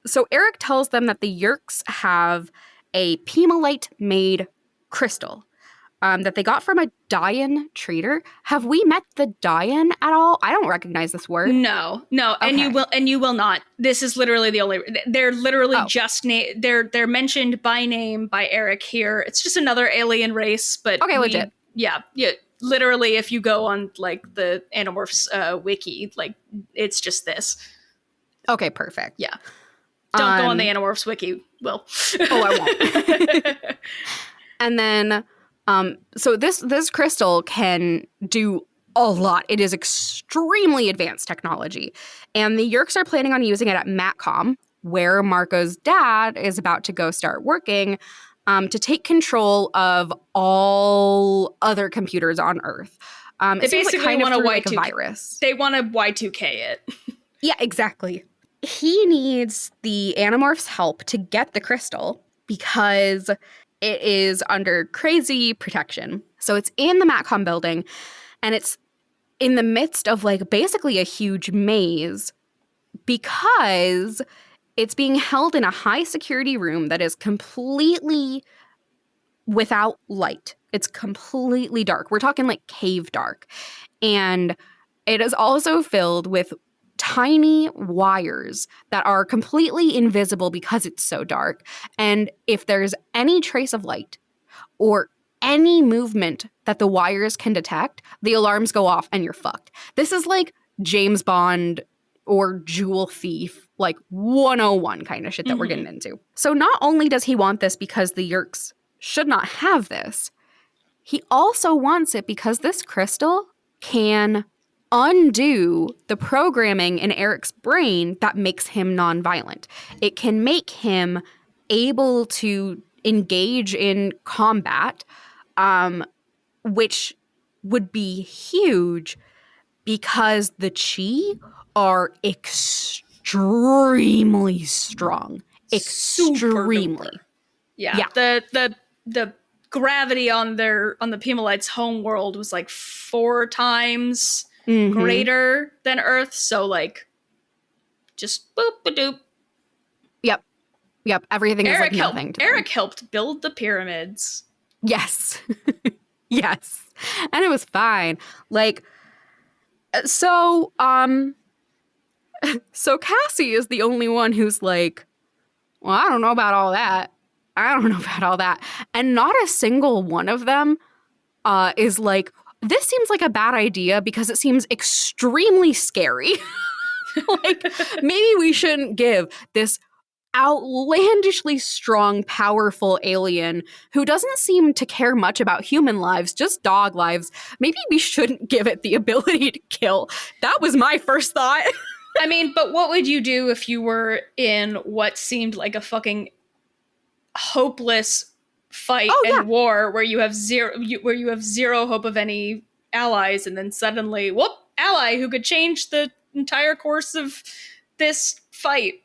A: So Eric tells them that the Yeerks have a Pemalite-made crystal. that they got from a Dayan trader. Have we met the Dayan at all? I don't recognize this word.
B: No,
A: Okay.
B: and you will not. This is literally the only. They're literally just they're mentioned by name by Eric here. It's just another alien race, but
A: Okay, legit.
B: Yeah. Literally, if you go on like the Animorphs wiki, like it's just this.
A: Okay, perfect.
B: Yeah. Don't go on the Animorphs wiki, Will.
A: Oh, I won't. And then, so this crystal can do a lot. It is extremely advanced technology. And the Yeerks are planning on using it at MatCom, where Marco's dad is about to go start working, to take control of all other computers on Earth.
B: They basically want
A: like a virus.
B: They want to Y2K it.
A: Yeah, exactly. He needs the Animorphs' help to get the crystal because it is under crazy protection. So it's in the MatCom building, and it's in the midst of like basically a huge maze because it's being held in a high security room that is completely without light. It's completely dark. We're talking like cave dark. And it is also filled with tiny wires that are completely invisible because it's so dark. And if there's any trace of light or any movement that the wires can detect, the alarms go off and you're fucked. This is like James Bond or Jewel Thief, like 101 kind of shit that we're getting into. So not only does he want this because the Yeerks should not have this, he also wants it because this crystal can undo the programming in Eric's brain that makes him nonviolent. It can make him able to engage in combat, which would be huge because the Chee are extremely strong. Extremely.
B: Yeah. The gravity on the Pimalites' home world was like 4 times greater than Earth, so like just boop a doop.
A: Yep. Everything is like nothing to them.
B: Eric helped build the pyramids.
A: Yes. Yes. And it was fine. Like, so Cassie is the only one who's like, well, I don't know about all that. And not a single one of them is like, this seems like a bad idea because it seems extremely scary. Like, maybe we shouldn't give this outlandishly strong, powerful alien who doesn't seem to care much about human lives, just dog lives. Maybe we shouldn't give it the ability to kill. That was my first thought.
B: I mean, but what would you do if you were in what seemed like a fucking hopeless fight war where you have zero hope of any allies, and then suddenly, whoop, ally who could change the entire course of this fight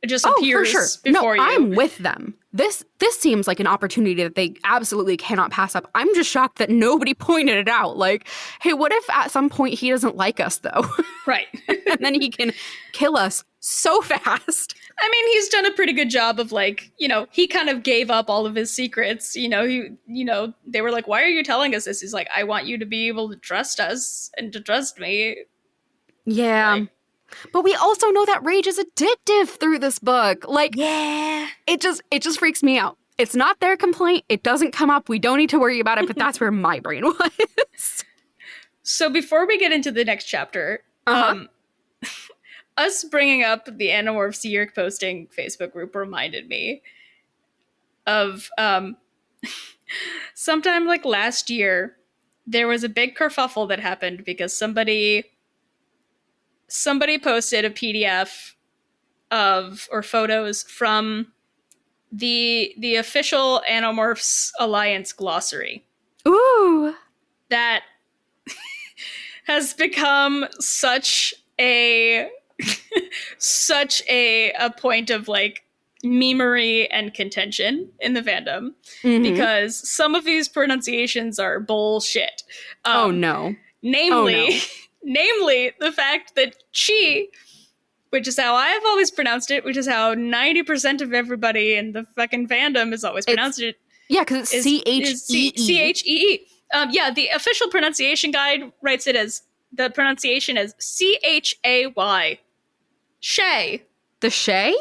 B: just appears before you.
A: I'm with them. This seems like an opportunity that they absolutely cannot pass up. I'm just shocked that nobody pointed it out. Like, hey, what if at some point he doesn't like us, though?
B: Right.
A: And then he can kill us so fast.
B: I mean, he's done a pretty good job of like, he kind of gave up all of his secrets. They were like, why are you telling us this? He's like, I want you to be able to trust us and to trust me.
A: Yeah. Like, but we also know that rage is addictive through this book. Like,
B: yeah,
A: it just freaks me out. It's not their complaint. It doesn't come up. We don't need to worry about it, but that's where my brain was.
B: So before we get into the next chapter, us bringing up the Animorphs Yeerk posting Facebook group reminded me of sometime like last year, there was a big kerfuffle that happened because somebody posted a PDF or photos from the official Animorphs Alliance glossary.
A: Ooh.
B: That has become such a point of like memery and contention in the fandom because some of these pronunciations are bullshit. Namely, the fact that Chee, which is how I've always pronounced it, which is how 90% of everybody in the fucking fandom has always pronounced it.
A: Yeah, because it's
B: is
A: C-H-E-E.
B: C-H-E-E. Yeah, the official pronunciation guide writes it as, the pronunciation is C-H-A-Y. Shay.
A: The Shay?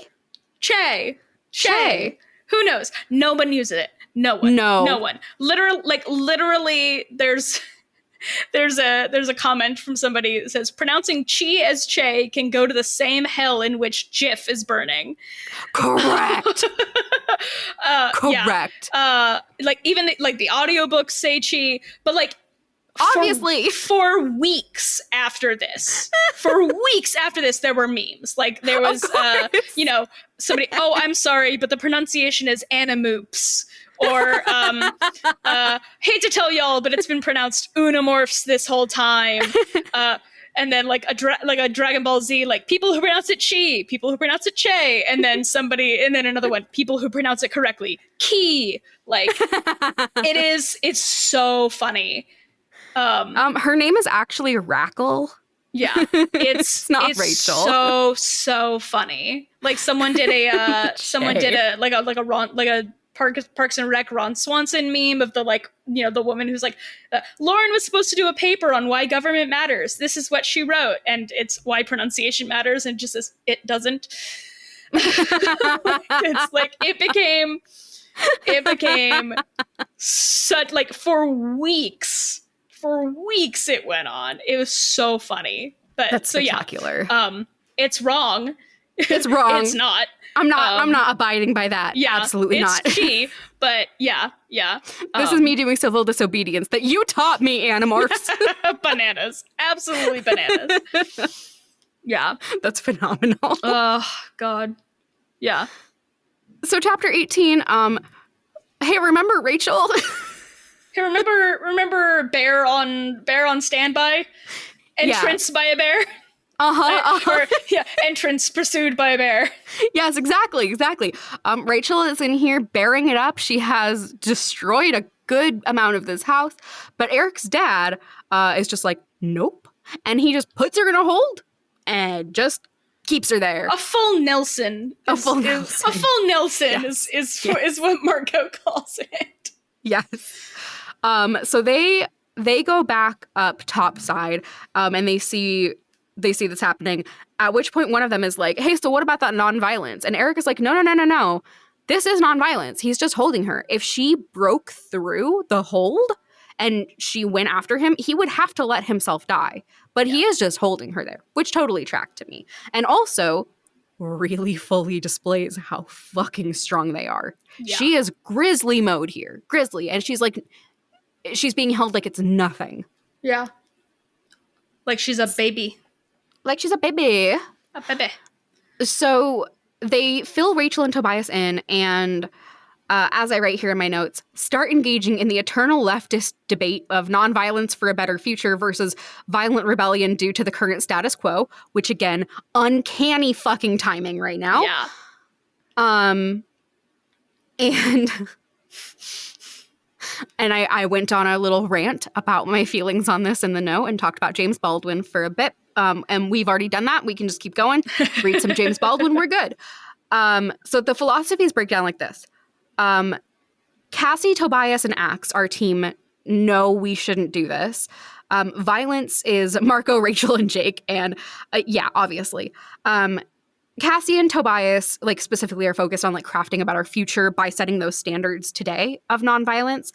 B: Shay.
A: Shay.
B: Who knows? No one uses it. No one.
A: No.
B: No one. Literally, there's a comment from somebody that says pronouncing chi as che can go to the same hell in which Jif is burning.
A: Correct. Correct.
B: Yeah. Like even the audiobooks say chi, but like
A: obviously
B: for weeks after this, there were memes. Like there was somebody, oh, I'm sorry, but the pronunciation is animoops. Or hate to tell y'all, but it's been pronounced unamorphs this whole time. And then like a Dragon Ball Z, like people who pronounce it chi, people who pronounce it che, and then another one, people who pronounce it correctly, ki. Like it's so funny.
A: Her name is actually Rackle.
B: Yeah, it's
A: not Rachel.
B: So funny. Like someone did a Parks and Rec Ron Swanson meme of the the woman who's like, Lauren was supposed to do a paper on why government matters. This is what she wrote, and it's why pronunciation matters, and just says it doesn't. It's like it became such like for weeks it went on. It was so funny. But
A: that's
B: so
A: spectacular.
B: Yeah, it's wrong.
A: It's wrong.
B: It's not.
A: I'm not abiding by that.
B: Yeah,
A: absolutely not.
B: It's chi, but yeah.
A: This is me doing civil disobedience that you taught me, Animorphs.
B: Bananas. Absolutely bananas. Yeah.
A: That's phenomenal.
B: Oh, God. Yeah.
A: So chapter 18, hey, remember Rachel?
B: Hey, remember Bear on Standby? Entrance by a bear? Or entrance pursued by a bear.
A: Yes, exactly. Rachel is in here bearing it up. She has destroyed a good amount of this house, but Eric's dad is just like, nope. And he just puts her in a hold and just keeps her there.
B: A full Nelson.
A: A full Nelson
B: is what Marco calls it.
A: Yes. So they go back up topside, and they see this happening, at which point one of them is like, hey, so what about that nonviolence? And Eric is like, no. This is nonviolence. He's just holding her. If she broke through the hold and she went after him, he would have to let himself die. But he is just holding her there, which totally tracked to me. And also really fully displays how fucking strong they are. Yeah. She is grizzly mode here. Grizzly. And she's being held like it's nothing.
B: Yeah. Like she's a baby.
A: A baby. So they fill Rachel and Tobias in, and as I write here in my notes, start engaging in the eternal leftist debate of nonviolence for a better future versus violent rebellion due to the current status quo, which again, uncanny fucking timing right now.
B: Yeah.
A: And I went on a little rant about my feelings on this in the note and talked about James Baldwin for a bit. And we've already done that. We can just keep going. Read some James Baldwin. We're good. So the philosophies break down like this. Cassie, Tobias, and Axe, our team, know we shouldn't do this. Violence is Marco, Rachel, and Jake. And obviously. Cassie and Tobias, specifically are focused on, crafting about our future by setting those standards today of nonviolence.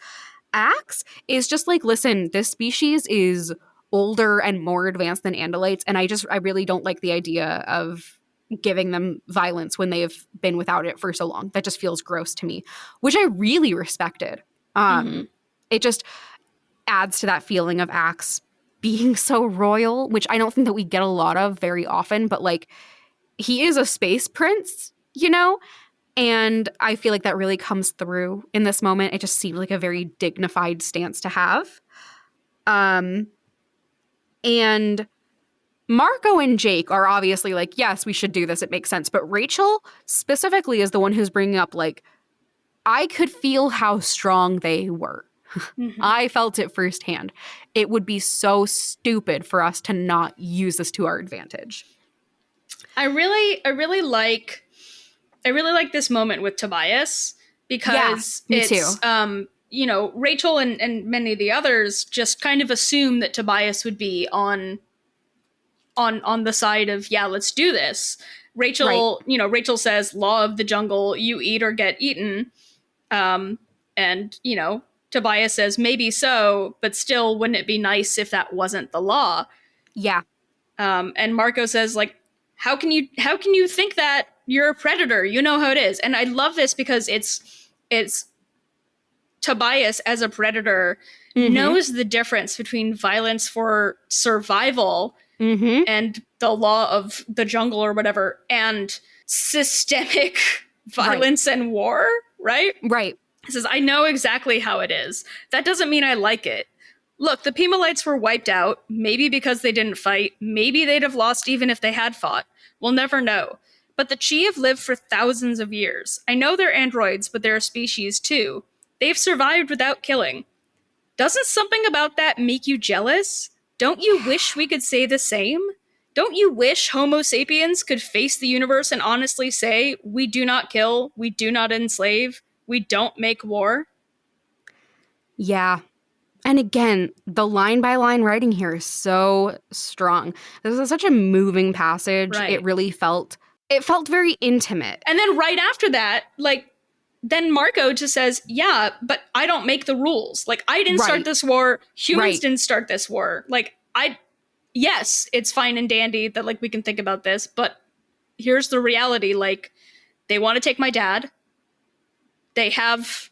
A: Axe is just listen, this species is older and more advanced than Andalites, and I really don't like the idea of giving them violence when they've been without it for so long. That just feels gross to me, which I really respected. It just adds to that feeling of Axe being so royal, which I don't think that we get a lot of very often, but he is a space prince, and I feel like that really comes through in this moment. It just seemed like a very dignified stance to have. And Marco and Jake are obviously yes, we should do this. It makes sense. But Rachel specifically is the one who's bringing up, I could feel how strong they were. Mm-hmm. I felt it firsthand. It would be so stupid for us to not use this to our advantage. I
B: really like this moment with Tobias because
A: me
B: it's
A: too.
B: you know, Rachel and many of the others just kind of assume that Tobias would be on the side of, yeah, let's do this.
A: Right.
B: Rachel, you know, Rachel says, law of the jungle, you eat or get eaten. Um, and, you know, Tobias says, maybe so, but still, wouldn't it be nice if that wasn't the law?
A: Yeah.
B: And Marco says, like, how can you think that? You're a predator. You know how it is. And I love this because it's Tobias as a predator
A: Mm-hmm.
B: knows the difference between violence for survival
A: Mm-hmm.
B: and the law of the jungle or whatever, and systemic violence and war, right?
A: Right.
B: He says, I know exactly how it is. That doesn't mean I like it. Look, the Pemalites were wiped out, maybe because they didn't fight, maybe they'd have lost even if they had fought. We'll never know. But the Chee have lived for thousands of years. I know they're androids, but they're a species too. They've survived without killing. Doesn't something about that make you jealous? Don't you wish we could say the same? Don't you wish Homo sapiens could face the universe and honestly say, we do not kill, we do not enslave, we don't make war?
A: Yeah. And again, the line by line writing here is so strong. This is such a moving passage.
B: Right.
A: It felt very intimate.
B: And then right after that, like, then Marco just says, yeah, but I don't make the rules. Like, I didn't start
A: Right.
B: this war. Humans
A: Right.
B: didn't start this war. Like, yes, it's fine and dandy that, like, we can think about this, but here's the reality. Like, they want to take my dad. They have,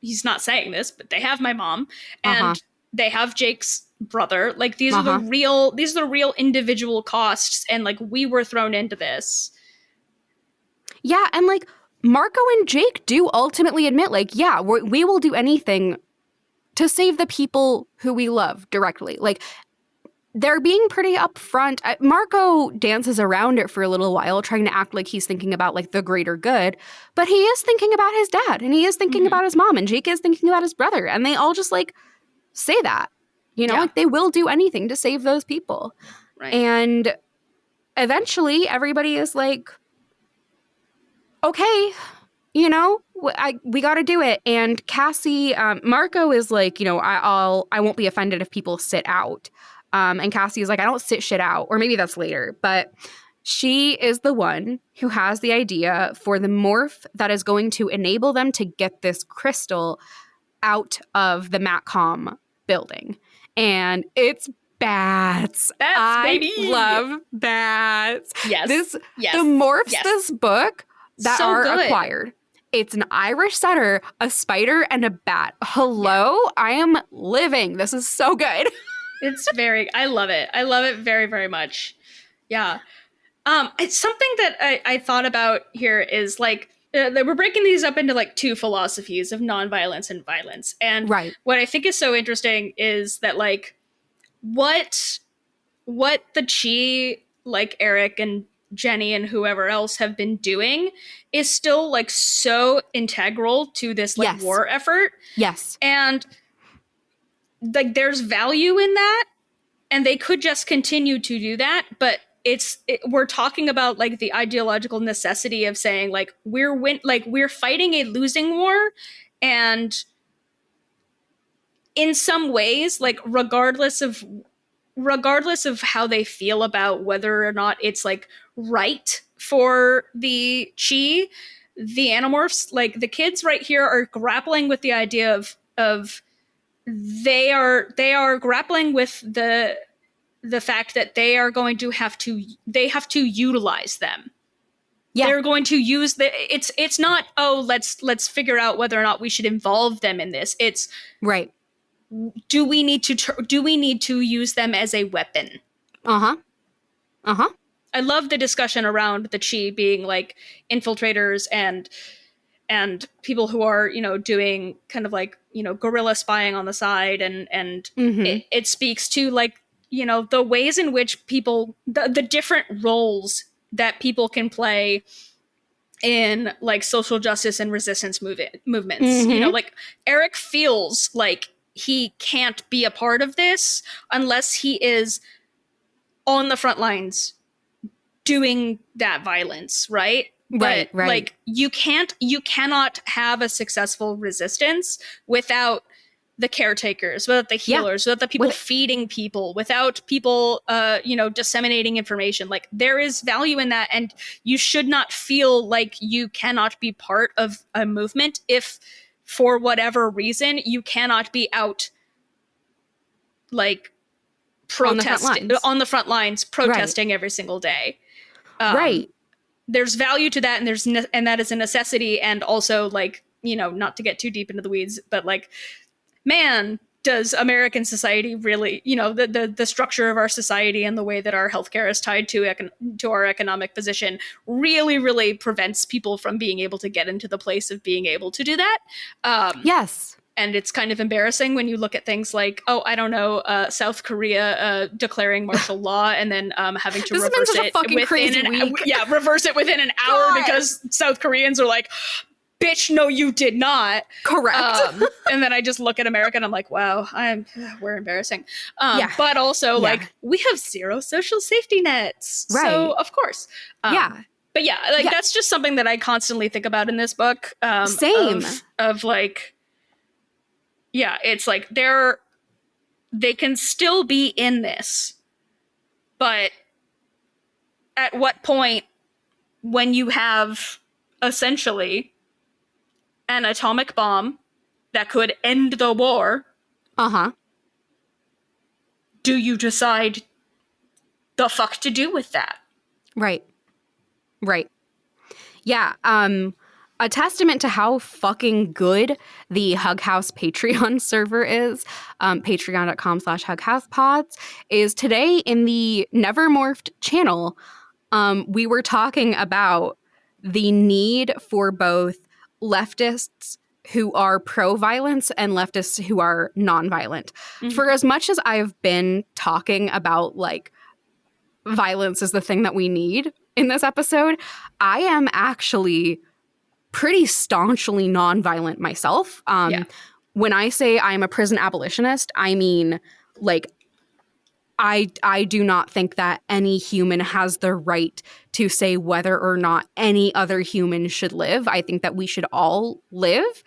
B: he's not saying this, but they have my mom, and they have Jake's brother. Like, these are the real individual costs, and like, we were thrown into this.
A: Yeah, and like Marco and Jake do ultimately admit, like, yeah, we will do anything to save the people who we love directly. Like, they're being pretty upfront. Marco dances around it for a little while, trying to act like he's thinking about like the greater good, but he is thinking about his dad, and he is thinking about his mom, and Jake is thinking about his brother, and they all just like say that, you know, like they will do anything to save those people.
B: Right.
A: And eventually, everybody is like, okay, you know, we got to do it. And Cassie, Marco is like, you know, I won't be offended if people sit out. And Cassie is like, I don't sit shit out. Or maybe that's later. But she is the one who has the idea for the morph that is going to enable them to get this crystal out of the MatCom building. And it's bats.
B: Baby.
A: I love bats.
B: Yes.
A: The morphs this book that
B: so
A: are
B: good.
A: acquired. It's an Irish setter, a spider, and a bat. Hello? Yeah. I am living. This is so good.
B: I love it. I love it very, very much. Yeah. It's something that I thought about here is like, we're breaking these up into like two philosophies of nonviolence and violence. And what I think is so interesting is that like what the Chee, like Eric and Jenny and whoever else have been doing is still like so integral to this like war effort.
A: Yes.
B: And like there's value in that, and they could just continue to do that, but we're talking about like the ideological necessity of saying like we're fighting a losing war, and in some ways, like regardless of how they feel about whether or not it's like right for the Chee, the Animorphs, like the kids right here are grappling with the idea of they are grappling with the fact that they are going to have to utilize them. Yeah. They're going to use it's not, oh, let's figure out whether or not we should involve them in this. It's
A: right.
B: Do we need to use them as a weapon?
A: I
B: love the discussion around the Chee being like infiltrators and people who are, you know, doing kind of like, you know, guerrilla spying on the side, and it speaks to like, you know, the ways in which people the different roles that people can play in like social justice and resistance movements. You know, like Eric feels like he can't be a part of this unless he is on the front lines doing that violence, right? But
A: Right.
B: like you cannot have a successful resistance without the caretakers, without the healers, without the people feeding people, without people disseminating information. Like there is value in that, and you should not feel like you cannot be part of a movement if for whatever reason you cannot be out like protesting on the front lines protesting every single day.
A: Right.
B: There's value to that, and that is a necessity. And also, like, not to get too deep into the weeds, but like, man, does American society really, the structure of our society and the way that our healthcare is tied to our economic position really, really prevents people from being able to get into the place of being able to do that.
A: Yes.
B: And it's kind of embarrassing when you look at things like, South Korea declaring martial law and then having to reverse it within an hour because South Koreans are like, bitch, no, you did not.
A: Correct.
B: And then I just look at America and I'm like, wow, we're embarrassing. But also like we have zero social safety nets. Right. So of course. But that's just something that I constantly think about in this book.
A: Same.
B: Of like, it's like they can still be in this, but at what point, when you have essentially an atomic bomb that could end the war, do you decide the fuck to do with that? Right.
A: Yeah. A testament to how fucking good the Hug House Patreon server is, patreon.com/HugHousePods, is today in the Nevermorphed channel, we were talking about the need for both leftists who are pro-violence and leftists who are non-violent. Mm-hmm. For as much as I've been talking about, like, violence is the thing that we need in this episode, I am actually pretty staunchly nonviolent myself. When I say I'm a prison abolitionist, I mean, like, I do not think that any human has the right to say whether or not any other human should live. I think that we should all live.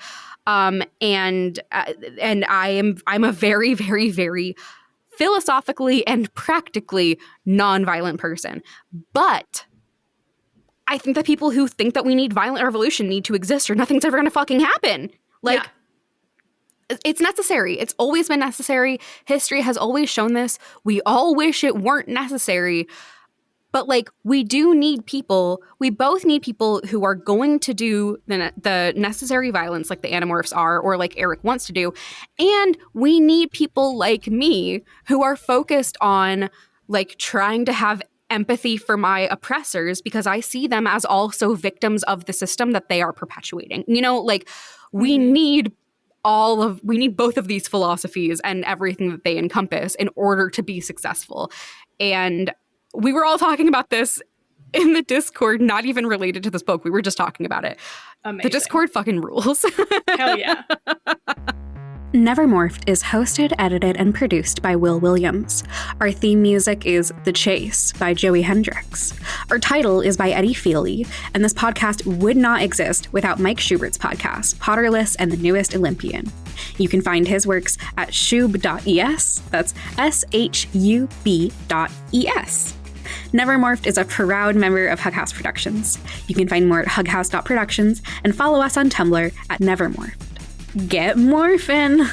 A: And I'm a very, very, very philosophically and practically nonviolent person. But I think that people who think that we need violent revolution need to exist or nothing's ever going to fucking happen. Like, it's necessary. It's always been necessary. History has always shown this. We all wish it weren't necessary. But, like, we do need people. We both need people who are going to do the necessary violence like the Animorphs are, or like Eric wants to do. And we need people like me who are focused on, like, trying to have empathy for my oppressors because I see them as also victims of the system that they are perpetuating. Like, we need both of these philosophies and everything that they encompass in order to be successful. And we were all talking about this in the Discord, not even related to this book. We were just talking about it. Amazing. The Discord fucking rules.
B: Hell yeah.
A: Nevermorphed is hosted, edited, and produced by Will Williams. Our theme music is The Chase by Joey Hendricks. Our title is by Eddie Feely, and this podcast would not exist without Mike Schubert's podcast, Potterless and the Newest Olympian. You can find his works at shub.es, that's shub.es. Nevermorphed is a proud member of Hug House Productions. You can find more at hughouse.productions and follow us on Tumblr at Nevermorphed. Get morphin'!